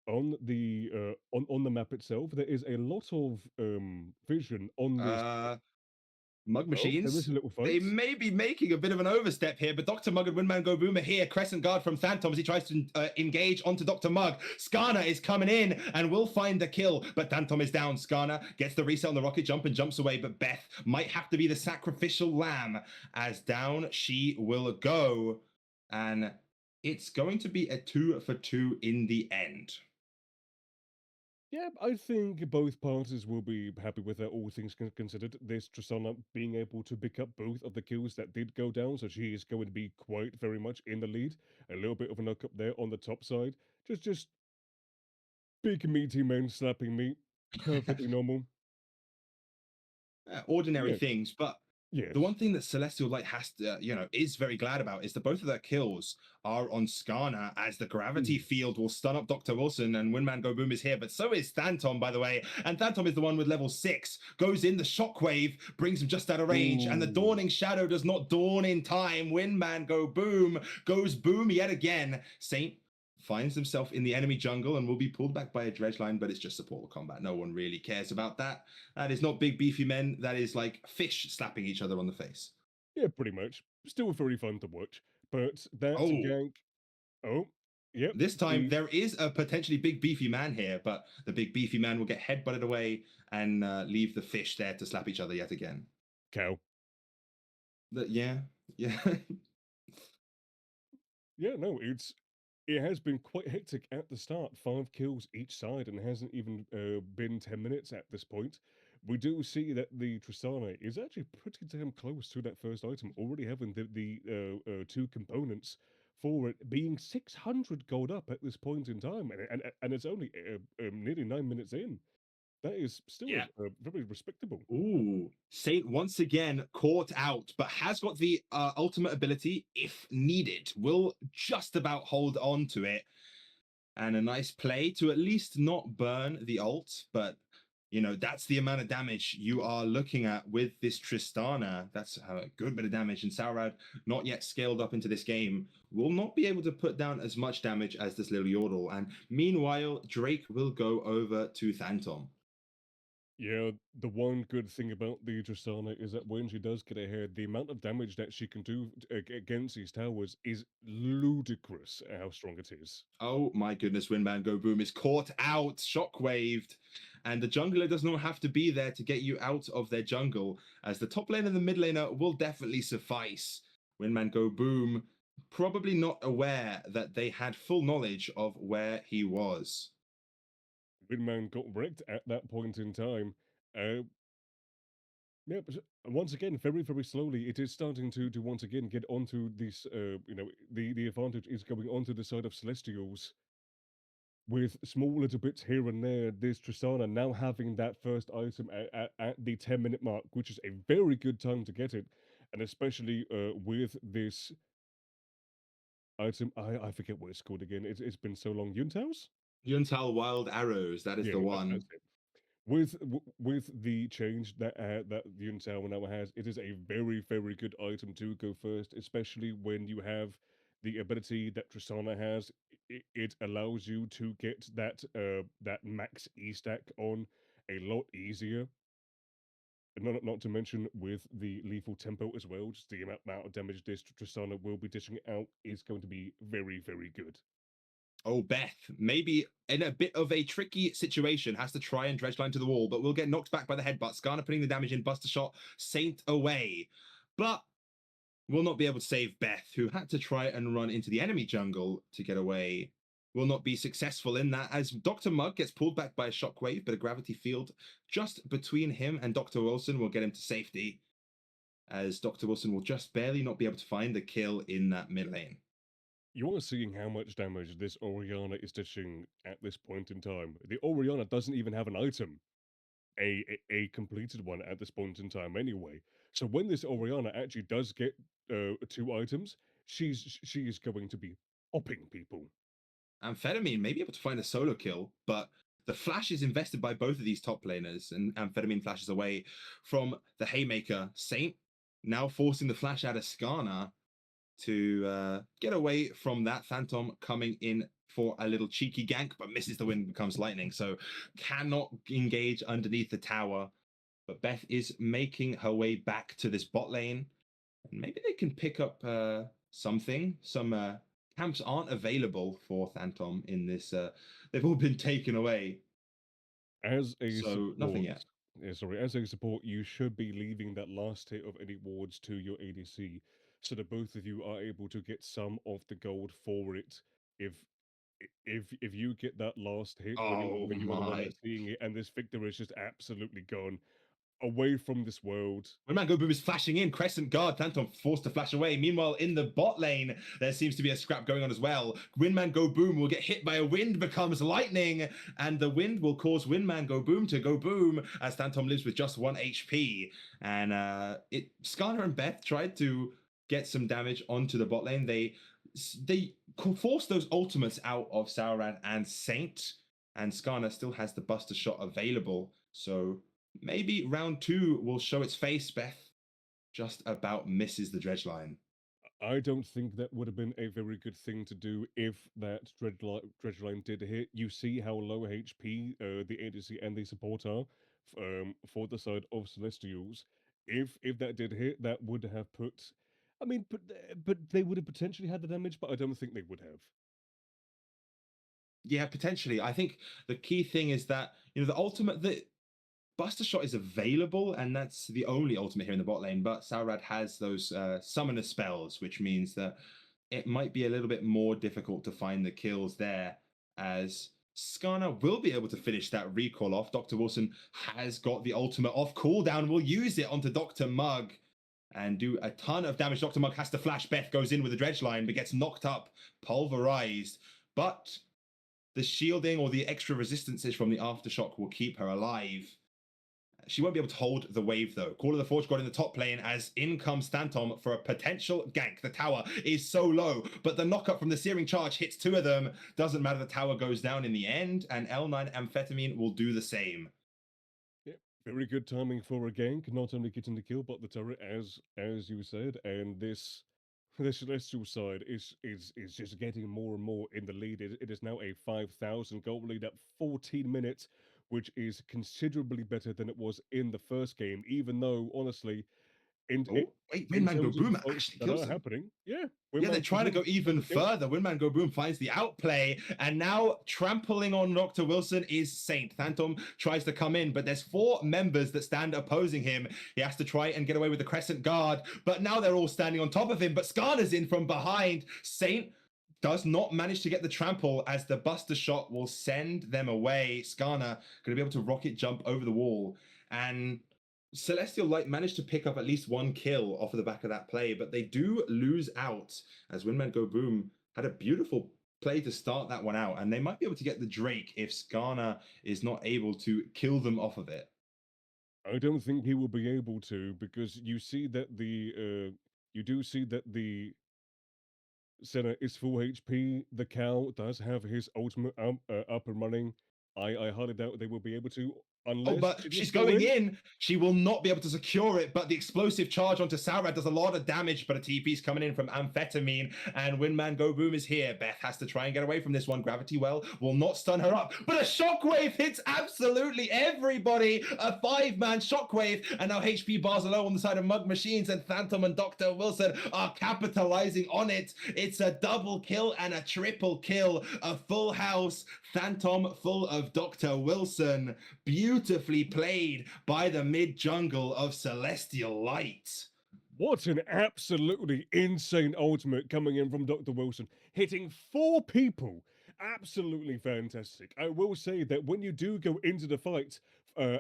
on the map itself, there is a lot of vision on this. Mug Oh, there is Machines, a little they fight. may be making a bit of an overstep here, but Dr. Mugg and Windman Go Boom are here. Crescent Guard from Phantom as he tries to engage onto Dr. Mugg. Skarner is coming in and will find the kill, but Phantom is down. Skarner gets the reset on the rocket jump and jumps away, but Beth might have to be the sacrificial lamb as down she will go. And it's going to be a 2 for 2 in the end. Yeah, I think both parties will be happy with that, all things considered. This Tristana being able to pick up both of the kills that did go down, so she is going to be quite very much in the lead. A little bit of a knock up there on the top side. Just big meaty men slapping me. Perfectly normal. Ordinary Yeah, things, but the yes. one thing that Celestial Light has to, is very glad about is that both of their kills are on Skarner, as the gravity Mm. field will stun up Dr. Wilson, and Windman Go Boom is here, but so is Phantom, by the way. And Phantom is the one with level 6, goes in, the shockwave brings him just out of range, and the Ooh. Dawning Shadow does not dawn in time. Windman Go Boom goes boom yet again. Saint finds himself in the enemy jungle and will be pulled back by a dredge line, but it's just support combat. No one really cares about that. That is not big beefy men. That is like fish slapping each other on the face. Yeah, pretty much. Still very fun to watch. But that Oh, gank. Oh, yep. this time The there is a potentially big beefy man here, but the big beefy man will get headbutted away and leave the fish there to slap each other yet again. cow. Yeah, yeah. Yeah, no, it's It has been quite hectic at the start. 5 kills each side, and it hasn't even been 10 minutes at this point. We do see that the Tristana is actually pretty damn close to that first item, already having the two components for it, being 600 gold up at this point in time, and it's only nearly 9 minutes in. That is still Yeah. very respectable. Ooh, Saint once again caught out, but has got the ultimate ability if needed. Will just about hold on to it. And a nice play to at least not burn the ult, but that's the amount of damage you are looking at with this Tristana. That's a good bit of damage, and Saurad, not yet scaled up into this game, will not be able to put down as much damage as this little Yordle. And meanwhile, Drake will go over to Phantom. Yeah, the one good thing about the Tristana is that when she does get ahead, the amount of damage that she can do against these towers is ludicrous at how strong it is. Oh my goodness, Windman Go Boom is caught out, shockwaved, and the jungler does not have to be there to get you out of their jungle, as the top lane and the mid laner will definitely suffice. Windman Go Boom probably not aware that they had full knowledge of where he was. Windman got wrecked at that point in time. Uh, yeah, but once again, very, very slowly, it is starting to once again get onto this, the advantage is going onto the side of Celestials. With small little bits here and there, this Tristana now having that first item at the 10-minute mark, which is a very good time to get it. And especially with this item, I forget what it's called again. It's been so long. Yuntao's? Yuntal Wild Arrows, that is Yeah, the that's one. it. With the change that Yuntao now has, it is a very, very good item to go first, especially when you have the ability that Tristana has. It allows you to get that max E stack on a lot easier. And not to mention with the lethal tempo as well, just the amount of damage this Tristana will be dishing out is going to be very, very good. Oh, Beth, maybe in a bit of a tricky situation, has to try and dredge line to the wall, but will get knocked back by the headbutt. Skarner putting the damage in, Buster Shot, Saint away. But will not be able to save Beth, who had to try and run into the enemy jungle to get away. Will not be successful in that, as Dr. Mugg gets pulled back by a shockwave, but a gravity field just between him and Dr. Wilson will get him to safety, as Dr. Wilson will just barely not be able to find the kill in that mid lane. You are seeing how much damage this Oriana is dishing at this point in time. The Oriana doesn't even have an item, a completed one at this point in time anyway. So when this Oriana actually does get 2 items, she is going to be popping people. Amphetamine may be able to find a solo kill, but the flash is invested by both of these top laners, and Amphetamine flashes away from the Haymaker. Saint now forcing the flash out of Skarner to get away from that. Phantom coming in for a little cheeky gank, but misses the wind, becomes lightning, so cannot engage underneath the tower. But Beth is making her way back to this bot lane, and maybe they can pick up something. Some camps aren't available for Phantom in this. They've all been taken away, As a so nothing support, yet. as a support, you should be leaving that last hit of any wards to your ADC, so that both of you are able to get some of the gold for it. If if you get that last hit Oh when you are the one my. that's seeing it, and this victor is just absolutely gone away from this world. When Mango Boom is flashing in, Crescent Guard, Phantom forced to flash away. Meanwhile, in the bot lane, there seems to be a scrap going on as well. Windman Go Boom will get hit by a wind, becomes lightning, and the wind will cause Windman Go Boom to go boom as Phantom lives with just 1 HP. And Skarner and Beth tried to get some damage onto the bot lane. They forced those ultimates out of Sauron and Saint, and Skarner still has the Buster Shot available. So maybe round 2 will show its face. Beth just about misses the dredge line. I don't think that would have been a very good thing to do if that dredge line did hit. You see how low HP the ADC and the support are for the side of Celestials. If that did hit, that would have put. I mean, but they would have potentially had the damage, but I don't think they would have. Yeah, potentially. I think the key thing is that, the ultimate, the Buster Shot is available, and that's the only ultimate here in the bot lane. But Saurad has those summoner spells, which means that it might be a little bit more difficult to find the kills there, as Skarner will be able to finish that recall off. Dr. Wilson has got the ultimate off cooldown, will use it onto Dr. Mugg and do a ton of damage. Dr. Mugg has to flash. Beth goes in with the dredge line, but gets knocked up, pulverized. But the shielding or the extra resistances from the aftershock will keep her alive. She won't be able to hold the wave though. Call of the Forge God in the top lane as in comes Phantom for a potential gank. The tower is so low, but the knockup from the Searing Charge hits two of them. Doesn't matter, the tower goes down in the end, and L9 Amphetamine will do the same. Yep, very good timing for a gank, not only getting the kill, but the turret, as you said, and this Celestial side is just getting more and more in the lead. It is now a 5,000 gold lead at 14 minutes, which is considerably better than it was in the first game, even though, honestly, in, Oh, in, wait, in Windman Go terms of Boom the fights actually that kills are him. happening, yeah. Yeah, they're trying to go even further. Windman Go Boom finds the outplay, and now trampling on Dr. Wilson is Saint. Phantom tries to come in, but there's 4 members that stand opposing him. He has to try and get away with the Crescent Guard, but now they're all standing on top of him. But Skarner's in from behind. Saint does not manage to get the trample as the Buster Shot will send them away. Skarner going to be able to rocket jump over the wall, and Celestial Light managed to pick up at least 1 kill off of the back of that play, but they do lose out as Windman Go Boom had a beautiful play to start that one out, and they might be able to get the Drake if Skarner is not able to kill them off of it. I don't think he will be able to, because you see that you do see that the Senna is full HP. The cow does have his ultimate up and running. I highly doubt they will be able to, Oh, unless but she she's just go going in. She will not be able to secure it, but the explosive charge onto Saurad does a lot of damage, but a TP's coming in from Amphetamine, and Windman Go Boom is here. Beth has to try and get away from this one. Gravity Well will not stun her up, but a shockwave hits absolutely everybody. A 5-man shockwave, and now HP bars are low on the side of Mugg Machines, and Phantom and Dr. Wilson are capitalizing on it. It's a double kill and a triple kill. A full house. Phantom full of Dr. Wilson. Beautifully played by the mid jungle of Celestial Light. What an absolutely insane ultimate coming in from Dr. Wilson, hitting 4 people. Absolutely fantastic. I will say that when you do go into the fight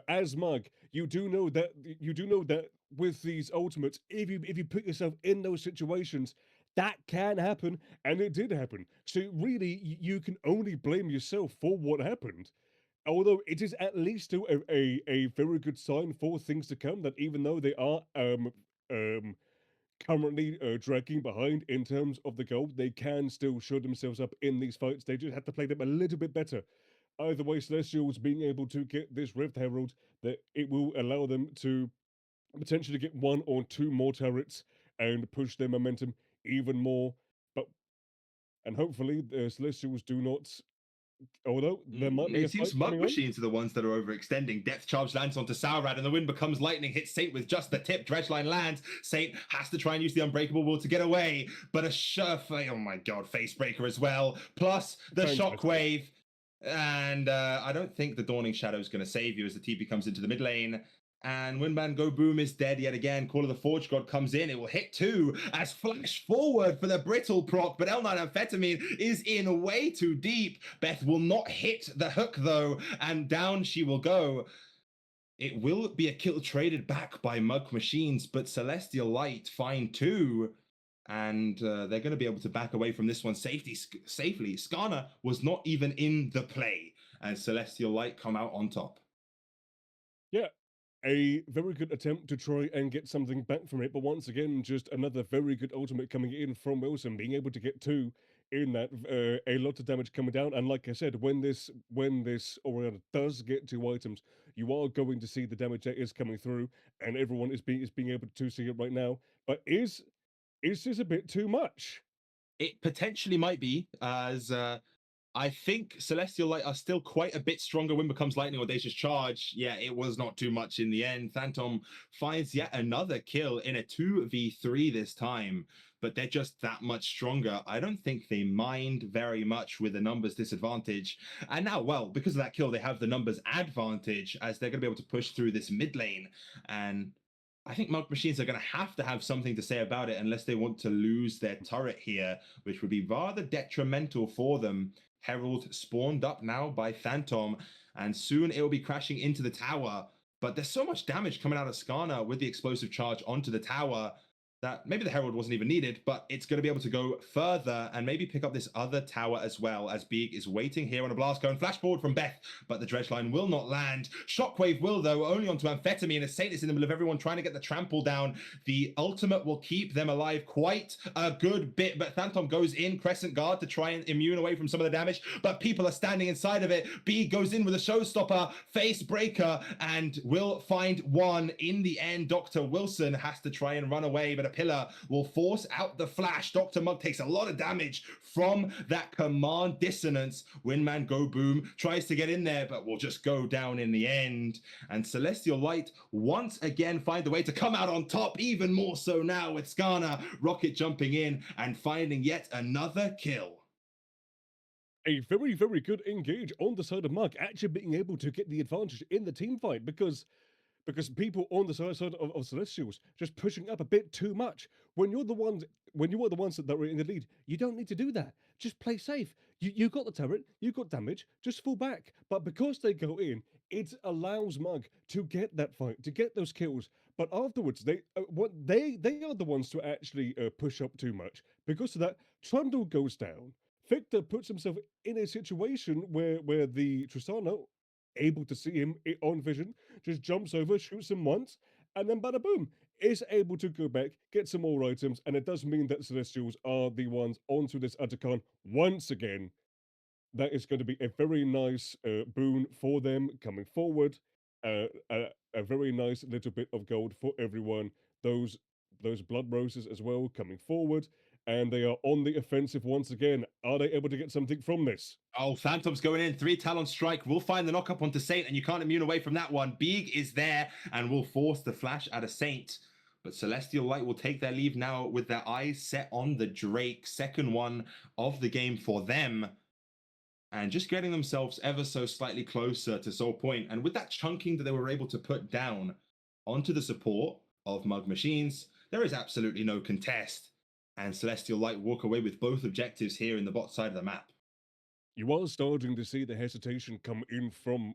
as Mugg, you do know that with these ultimates, if you put yourself in those situations, that can happen, and it did happen. So really, you can only blame yourself for what happened. Although it is at least still a very good sign for things to come, that even though they are um, currently dragging behind in terms of the goal, they can still show themselves up in these fights. They just have to play them a little bit better. Either way, Celestials being able to get this Rift Herald, that it will allow them to potentially get 1 or 2 more turrets and push their momentum even more. But and hopefully the Celestials do not. Although there might be a It seems fight Mug coming on. Machines are the ones that are overextending. Depth Charge lands onto Saurad, and the wind becomes lightning. Hits Saint with just the tip. Dredgeline lands. Saint has to try and use the Unbreakable Wall to get away, but oh my god, Facebreaker as well. Plus the Shockwave. And I don't think the Dawning Shadow is going to save you as the TP comes into the mid lane. And Windman Go Boom is dead yet again. Call of the Forge God comes in. It will hit 2 as flash forward for the brittle proc. But L9 Amphetamine is in way too deep. Beth will not hit the hook though. And down she will go. It will be a kill traded back by Mugg Machines. But Celestial Light find 2. And they're going to be able to back away from this one safely. Skarner was not even in the play. And Celestial Light come out on top. Yeah, a very good attempt to try and get something back from it, but once again, just another very good ultimate coming in from Wilson, being able to get 2 in that, a lot of damage coming down. And like I said, when this Oriana does get 2 items, you are going to see the damage that is coming through, and everyone is being able to see it right now. But is this a bit too much? It potentially might be, as I think Celestial Light are still quite a bit stronger. When becomes Lightning Audacious Charge, yeah, it was not too much in the end. Phantom finds yet another kill in a 2v3 this time, but they're just that much stronger. I don't think they mind very much with the numbers disadvantage. And now, well, because of that kill, they have the numbers advantage as they're going to be able to push through this mid lane. And I think Mug Machines are going to have something to say about it unless they want to lose their turret here, which would be rather detrimental for them. Herald spawned up now by Phantom, and soon it will be crashing into the tower. But there's so much damage coming out of Skarner with the explosive charge onto the tower that maybe the Herald wasn't even needed, but it's going to be able to go further and maybe pick up this other tower as well, as Beeg is waiting here on a blast cone. Flash forward from Beth, but the dredge line will not land. Shockwave will, though, only onto Amphetamine, as Saint is in the middle of everyone trying to get the trample down. The ultimate will keep them alive quite a good bit, but Phantom goes in Crescent Guard to try and immune away from some of the damage, but people are standing inside of it. Beeg goes in with a showstopper, face breaker, and will find one. In the end, Dr. Wilson has to try and run away, but a pillar will force out the flash. Dr. Mugg takes a lot of damage from that command dissonance. Windman Go Boom tries to get in there, but will just go down in the end. And Celestial Light once again find a way to come out on top, even more so now with Skarner rocket jumping in and finding yet another kill. A very, very good engage on the side of Mugg, actually being able to get the advantage in the team fight because people on the side of Celestials just pushing up a bit too much. When you are the ones that are in the lead, you don't need to do that. Just play safe. You got the turret, you got damage, just fall back. But because they go in, it allows Mugg to get that fight, to get those kills. But afterwards, they are the ones to actually push up too much. Because of that, Trundle goes down. Victor puts himself in a situation where the Tristana, able to see him on vision, just jumps over, shoots him once, and then bada boom, is able to go back, get some more items, and it does mean that Celestials are the ones onto this Atacon once again. That is going to be a very nice boon for them coming forward. A very nice little bit of gold for everyone. Those blood roses as well coming forward, and they are on the offensive once again. Are they able to get something from this? Oh, Phantom's going in. 3 Talon Strike. We'll find the knock up onto Saint, and you can't immune away from that one. Beeg is there and will force the flash out of Saint. But Celestial Light will take their leave now with their eyes set on the Drake. Second one of the game for them. And just getting themselves ever so slightly closer to Soul Point. And with that chunking that they were able to put down onto the support of Mug Machines, there is absolutely no contest. And Celestial Light walk away with both objectives here in the bot side of the map. You are starting to see the hesitation come in from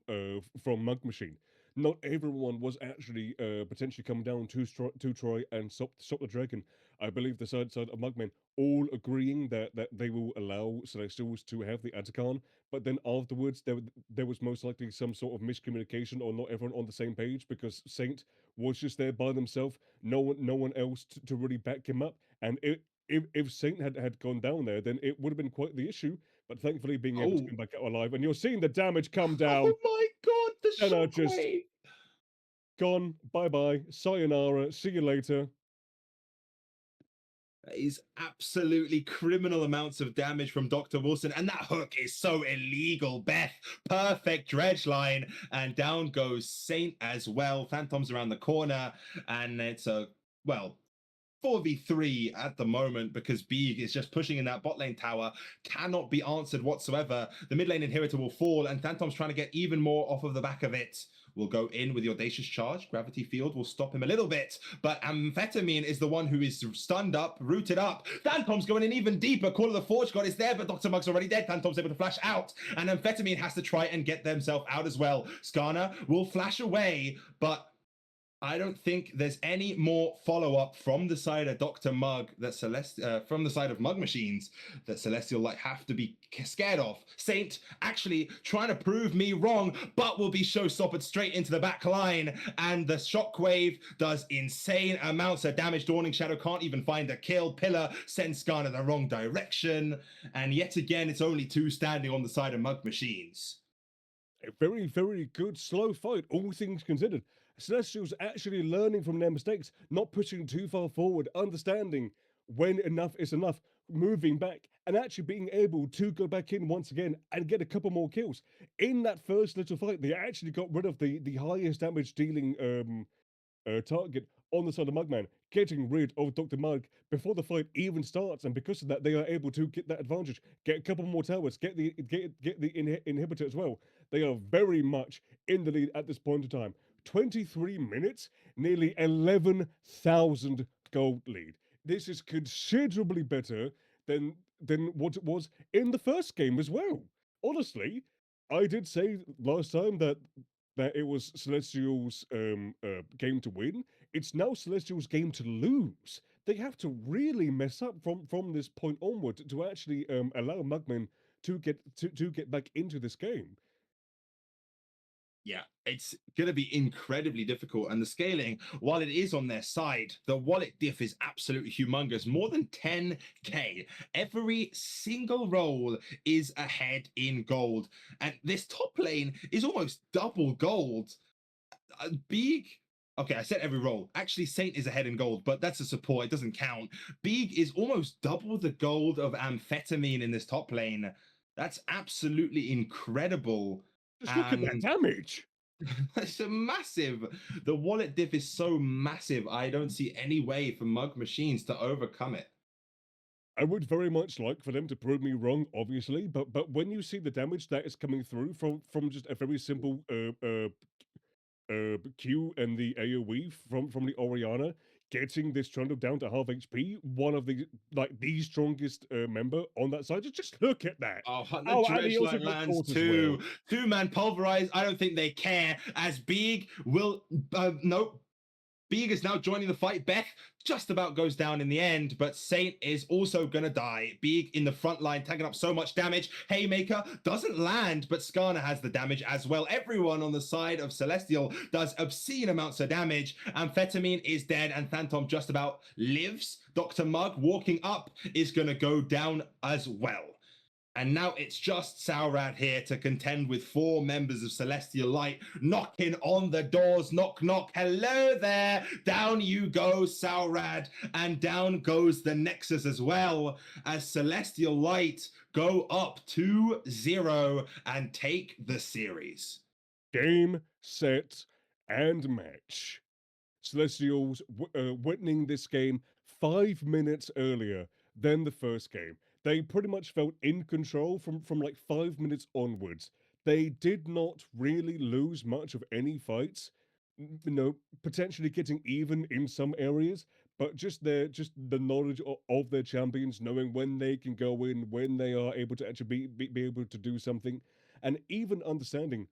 Mug Machine. Not everyone was actually potentially coming down to try and stop the dragon. I believe the side of Mugmen all agreeing that they will allow Celestials to have the Atacon, but then afterwards there was most likely some sort of miscommunication or not everyone on the same page because Saint was just there by themselves, no one else to really back him up, and if Saint had gone down there, then it would have been quite the issue. But thankfully, being able to come back out alive, and you're seeing the damage come down. Oh my god, the And are just shockwave! gone. Bye bye. Sayonara. See you later. That is absolutely criminal amounts of damage from Dr. Wilson. And that hook is so illegal. Beth, perfect dredge line. And down goes Saint as well. Phantom's around the corner. And it's a, well, 4v3 at the moment because Beeg is just pushing in that bot lane tower, cannot be answered whatsoever. The mid lane inhibitor will fall, and Phantom's trying to get even more off of the back of it. Will go in with the audacious charge. Gravity field will stop him a little bit, but Amphetamine is the one who is stunned up, rooted up. Phantom's going in even deeper. Call of the Forge God is there, but Dr. Mugg's already dead. Phantom's able to flash out, and Amphetamine has to try and get themselves out as well. Skarner will flash away, but I don't think there's any more follow-up from the side of Dr. Mugg that from the side of Mug Machines that Celestial Light have to be scared of. Saint actually trying to prove me wrong, but will be showstoppered straight into the back line, and the shockwave does insane amounts of damage. Dawning Shadow can't even find a kill. Pillar sends Skarner the wrong direction, and yet again, it's only 2 standing on the side of Mug Machines. A very, very good slow fight, all things considered. Celestials actually learning from their mistakes, not pushing too far forward, understanding when enough is enough, moving back, and actually being able to go back in once again and get a couple more kills. In that first little fight, they actually got rid of the highest damage dealing target on the side of Mugman, getting rid of Dr. Mugg before the fight even starts, and because of that, they are able to get that advantage, get a couple more towers, get the inhibitor as well. They are very much in the lead at this point in time. 23 minutes, nearly 11,000 gold lead. This is considerably better than what it was in the first game as well. Honestly, I did say last time that it was Celestial's game to win. It's now Celestial's game to lose. They have to really mess up from this point onward to actually allow Mugman to get back into this game. Yeah, it's going to be incredibly difficult. And the scaling, while it is on their side, the wallet diff is absolutely humongous. More than 10K. Every single roll is ahead in gold. And this top lane is almost double gold. Big. Okay, I said every roll. Actually, Saint is ahead in gold, but that's a support. It doesn't count. Big is almost double the gold of Amphetamine in this top lane. That's absolutely incredible. Just look at that And damage. it's a massive. The wallet diff is so massive. I don't see any way for Mug Machines to overcome it. I would very much like for them to prove me wrong, obviously, but when you see the damage that is coming through from just a very simple Q and the AoE from the Oriana, getting this Trundle down to half HP, one of the strongest member on that side. Just look at that. Oh, the Oh, and he dredge also light got lands caught as well. Two-man pulverize. I don't think they care. As Big will nope. Big is now joining the fight. Beth just about goes down in the end, but Saint is also gonna die. Big in the front line, taking up so much damage. Haymaker doesn't land, but Skarner has the damage as well. Everyone on the side of Celestial does obscene amounts of damage. Amphetamine is dead, and Phantom just about lives. Dr. Mugg walking up is gonna go down as well. And now it's just Saurad here to contend with 4 members of Celestial Light, knocking on the doors. Knock, knock. Hello there. Down you go, Saurad. And down goes the Nexus as well, as Celestial Light go up 2-0 and take the series. Game, set, and match. Celestials winning this game 5 minutes earlier than the first game. They pretty much felt in control from like 5 minutes onwards. They did not really lose much of any fights. Potentially getting even in some areas, but just the knowledge of their champions, knowing when they can go in, when they are able to actually be able to do something, and even understanding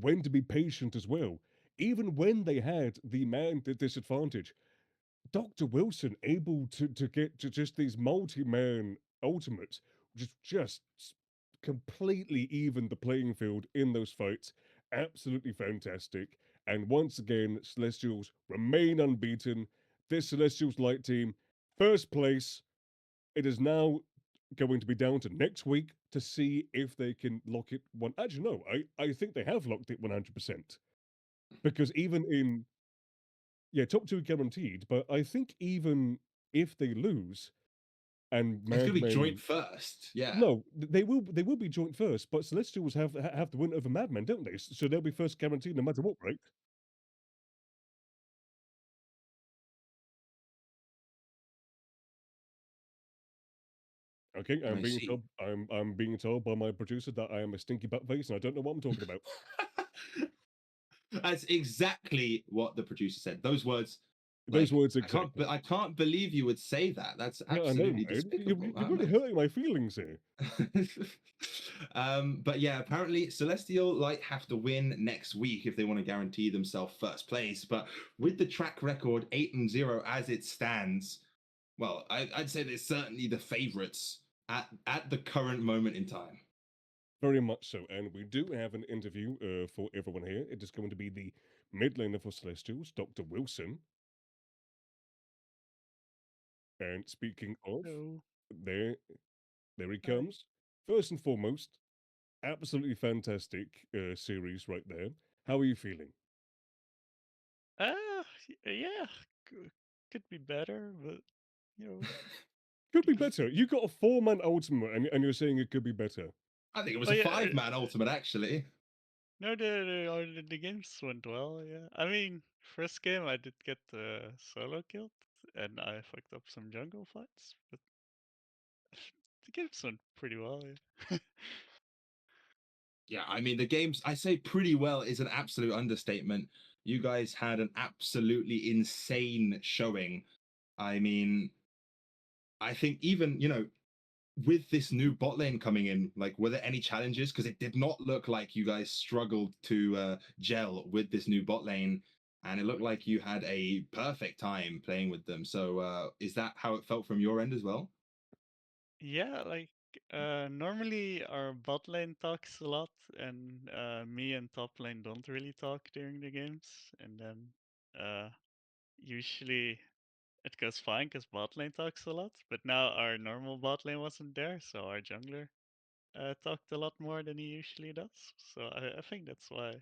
when to be patient as well. Even when they had the man disadvantage, Dr. Wilson able to get to just these multi-man ultimates, just completely even the playing field in those fights. Absolutely fantastic. And once again, Celestials remain unbeaten. This Celestials Light team, first place. It is now going to be down to next week to see if they can lock it one. Actually, no, I think they have locked it 100%. Because even in top 2 guaranteed, but I think even if they lose and It's going to be joint Madmen first. Yeah. no, they will be joint first, but Celestials have the win over Madmen, don't they? So they'll be first guaranteed no matter what, right? Okay, I see. I'm being told by my producer that I am a stinky butt face and I don't know what I'm talking about. That's exactly what the producer said. Those words, Those like, words I can't, exactly. I can't believe you would say that. That's Yeah, I know, absolutely man. despicable. You're Oh, really man. hurting my feelings here. But yeah, apparently Celestial Light have to win next week if they want to guarantee themselves first place. But with the track record 8-0 as it stands, well, I'd say they're certainly the favorites at the current moment in time. Very much so. And we do have an interview for everyone here. It is going to be the mid laner for Celestials, Dr. Wilson. And speaking of, Hello. there he Hi. comes. First and foremost, absolutely fantastic series right there. How are you feeling? Yeah, could be better, but you know, Could be better. You got a 4-man ultimate and you're saying it could be better. I think it was oh a yeah, 5-man ultimate, actually. no, the games went well. Yeah, I mean, first game I did get solo killed, and I fucked up some jungle fights, but the games went pretty well. Yeah. Yeah, I mean, the games, I say pretty well is an absolute understatement. you guys had an absolutely insane showing. I mean, I think even, with this new bot lane coming in, like, were there any challenges? Because it did not look like you guys struggled to gel with this new bot lane, and it looked like you had a perfect time playing with them. So, is that how it felt from your end as well? Yeah, like normally our bot lane talks a lot, and me and top lane don't really talk during the games, and then usually it goes fine because bot lane talks a lot. But now our normal bot lane wasn't there, so our jungler talked a lot more than he usually does. So I think that's why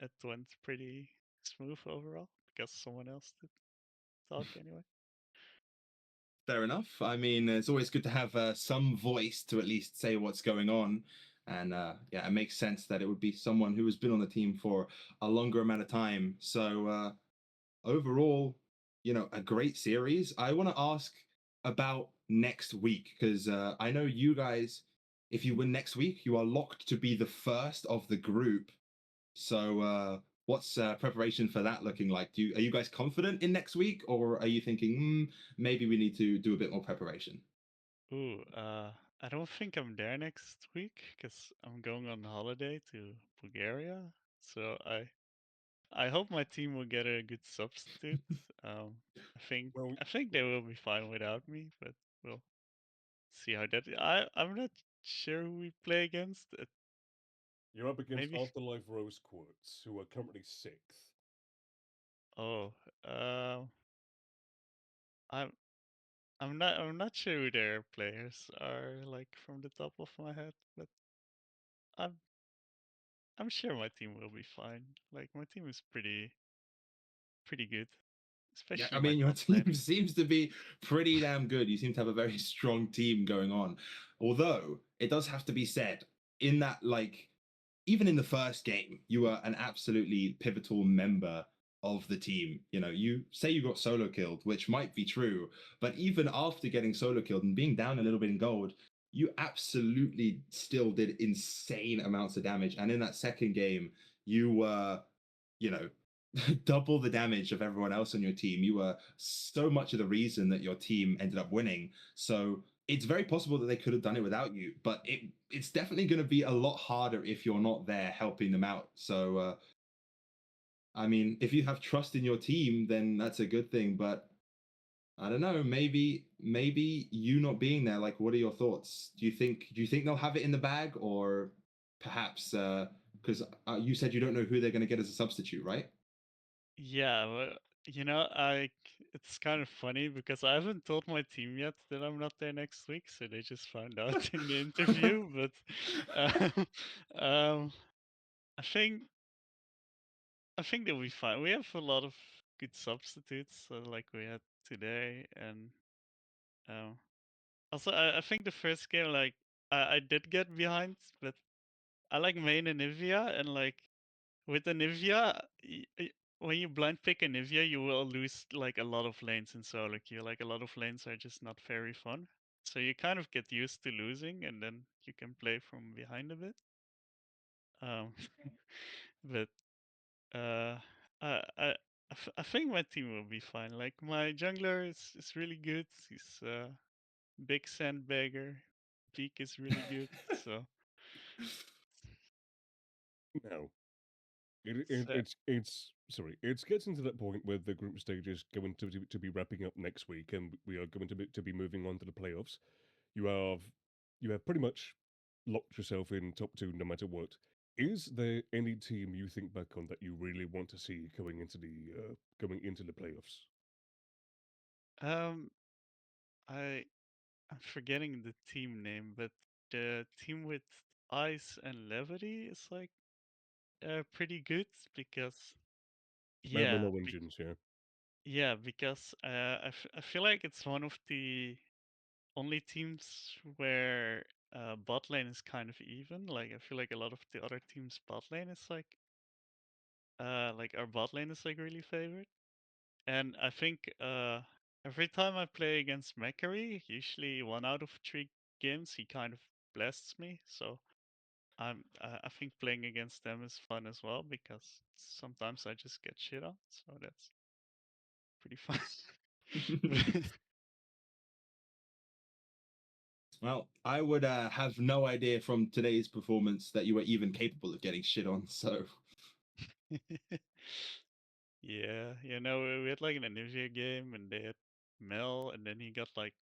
it went pretty smooth overall because someone else did talk anyway. Fair enough. I mean, it's always good to have some voice to at least say what's going on. And yeah, it makes sense that it would be someone who has been on the team for a longer amount of time. So, overall, a great series. I want to ask about next week because I know you guys, if you win next week, you are locked to be the first of the group. So, what's preparation for that looking like? Are you guys confident in next week, or are you thinking maybe we need to do a bit more preparation? Ooh, I don't think I'm there next week because I'm going on holiday to Bulgaria. So I hope my team will get a good substitute. I think Well, I think they will be fine without me, but we'll see how that. I'm not sure who we play against. you're up against Maybe. Afterlife Rose Quartz, who are currently 6th. Oh, uh, I'm I'm not sure who their players are like from the top of my head, but I'm I'm sure my team will be fine. Like my team is pretty good, Yeah, especially I my mean, your top lane. team seems to be pretty damn good. You seem to have a very strong team going on. Although, it does have to be said, in that, like, even in the first game, you were an absolutely pivotal member of the team. You say you got solo killed, which might be true, but even after getting solo killed and being down a little bit in gold, you absolutely still did insane amounts of damage. And in that second game, you were, you know, double the damage of everyone else on your team. You were so much of the reason that your team ended up winning. So it's very possible that they could have done it without you, but it's definitely going to be a lot harder if you're not there helping them out. So I mean, if you have trust in your team, then that's a good thing. But I don't know, maybe you not being there. Like, what are your thoughts? Do you think they'll have it in the bag, or perhaps because you said you don't know who they're going to get as a substitute, right? Yeah, well, it's kind of funny because I haven't told my team yet that I'm not there next week, so they just found out in the interview. But um, um, I think I think they'll be fine. We have a lot of good substitutes, like we had today, and um, also I think the first game, like I did get behind, but I like main Anivia, and like with Anivia, when you blind pick Anivia, you will lose like a lot of lanes in solo queue. Like a lot of lanes are just not very fun. So you kind of get used to losing, and then you can play from behind a bit. Um, but uh, I think my team will be fine. Like my jungler is really good. He's big sandbagger. Peak is really good. So, No. It, it, so it's sorry. It's getting to that point where the group stage is going to be wrapping up next week, and we are going to be moving on to the playoffs. You have you have pretty much locked yourself in top two no matter what. Is there any team you think back on that you really want to see going into the playoffs? um, I I'm forgetting the team name, but the team with Ice and Levity is like pretty good because yeah, Marble Engines, yeah. because I feel like it's one of the only teams where bot lane is kind of even. Like I feel like a lot of the other teams' bot lane is like our bot lane is like really favored. And I think every time I play against Macquarie, usually 1 out of 3 games he kind of blasts me. So I think playing against them is fun as well because sometimes I just get shit on, so that's pretty fun. Well, I would have no idea from today's performance that you were even capable of getting shit on. So Yeah, we had like an Anivia game and they had Mel, and then he got like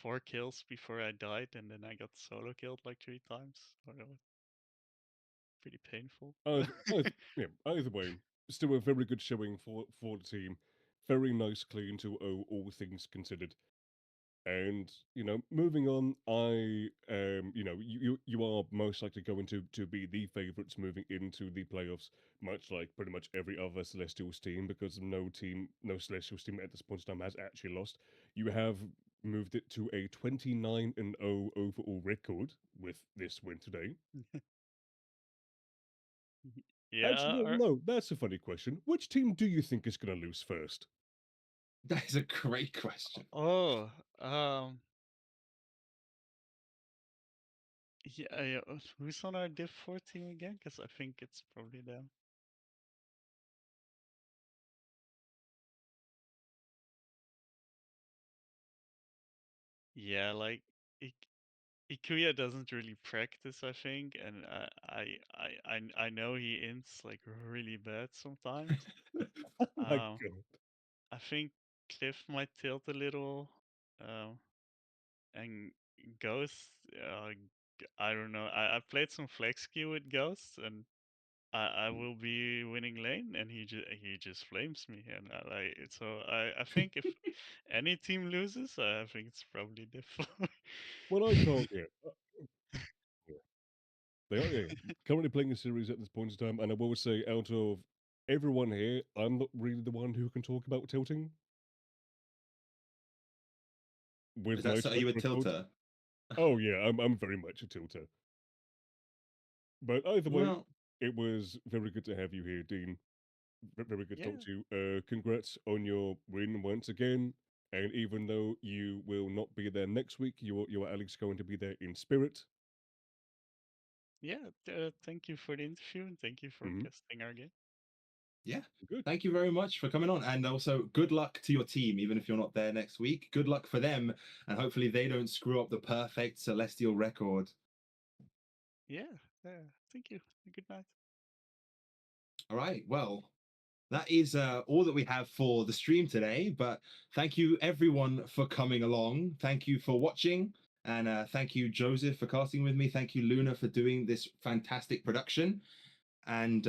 4 kills before I died, and then I got solo killed like 3 times. So that was pretty painful. Either way, still a very good showing for the team. Very nice, clean to all things considered. And moving on, you are most likely going to be the favourites moving into the playoffs, much like pretty much every other Celestials team, because no Celestials team at this point in time has actually lost. You have moved it to a 29-0 overall record with this win today. Yeah. Actually, no, that's a funny question. Which team do you think is going to lose first? that is a great question. Oh, yeah. Who's on our Div 4 team again? Because I think it's probably them. Yeah, like Ikuya doesn't really practice, I think, and I know he ints like really bad sometimes. My Um, God. I think Cliff might tilt a little, um, and Ghost. I don't know. I played some flex queue with Ghost, and I will be winning lane, and he just flames me, and I think if any team loses, I think it's probably different. Well, I can't. Yeah. They are, yeah, currently playing a series at this point in time, and I will say, out of everyone here, I'm not really the one who can talk about tilting Is with that my so? Are track you a record. tilter? Oh yeah, I'm very much a tilter. But either way, Well, it was very good to have you here, Dean. Very good to Yeah, talk to you. Congrats on your win once again. And even though you will not be there next week, you are at least going to be there in spirit. yeah. Thank you for the interview, and thank you for Hmm. casting our game. yeah. Good. Thank you very much for coming on. And also, good luck to your team, even if you're not there next week. Good luck for them. And hopefully, they don't screw up the perfect Celestial record. Yeah, thank you. Good night. All right. Well, that is all that we have for the stream today. But thank you, everyone, for coming along. Thank you for watching. And thank you, Joseph, for casting with me. Thank you, Luna, for doing this fantastic production. And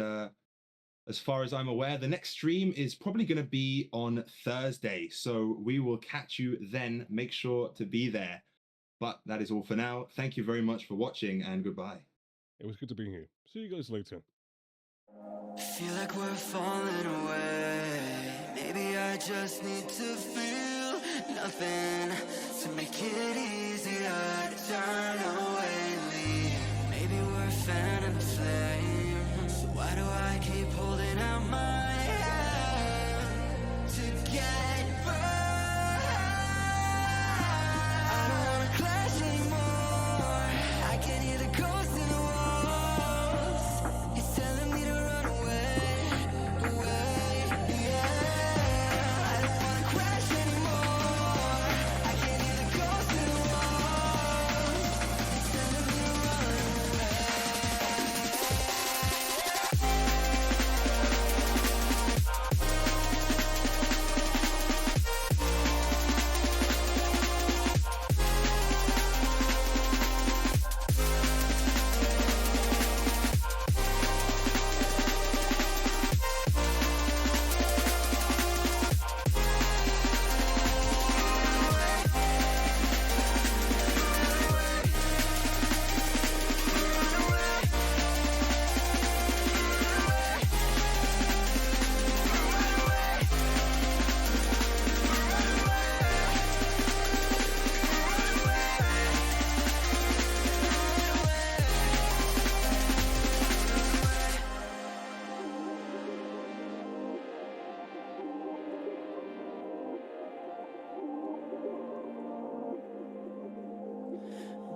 as far as I'm aware, the next stream is probably going to be on Thursday. So we will catch you then. Make sure to be there. But that is all for now. Thank you very much for watching and goodbye. It was good to be here. See you guys later. Feel like we're falling away. Maybe I just need to feel nothing to make it easier to turn away. Maybe we're fan and flame. So why do I keep holding out my hand to get burned? I don't wanna clash anymore. I can hear the ghosts in the walls. It's telling me to run away, yeah. I don't wanna crash anymore. I can hear the ghosts in the walls. It's telling me to run away.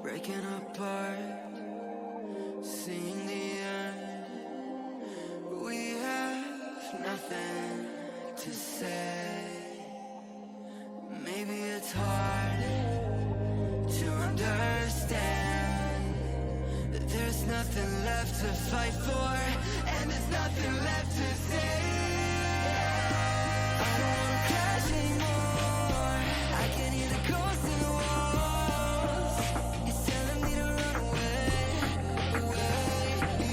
Breaking apart, seeing nothing to say. Maybe it's hard to understand that there's nothing left to fight for, and there's nothing left to say. I don't wanna crash anymore. I can hear the ghosts in the walls. It's telling me to run away, away,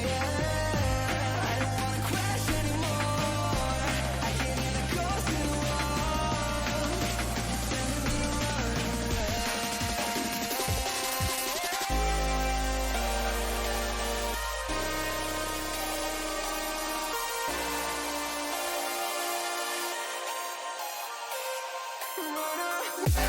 yeah. I don't wanna crash anymore. I can hear the ghosts in the walls. It's telling me to run away. Run away.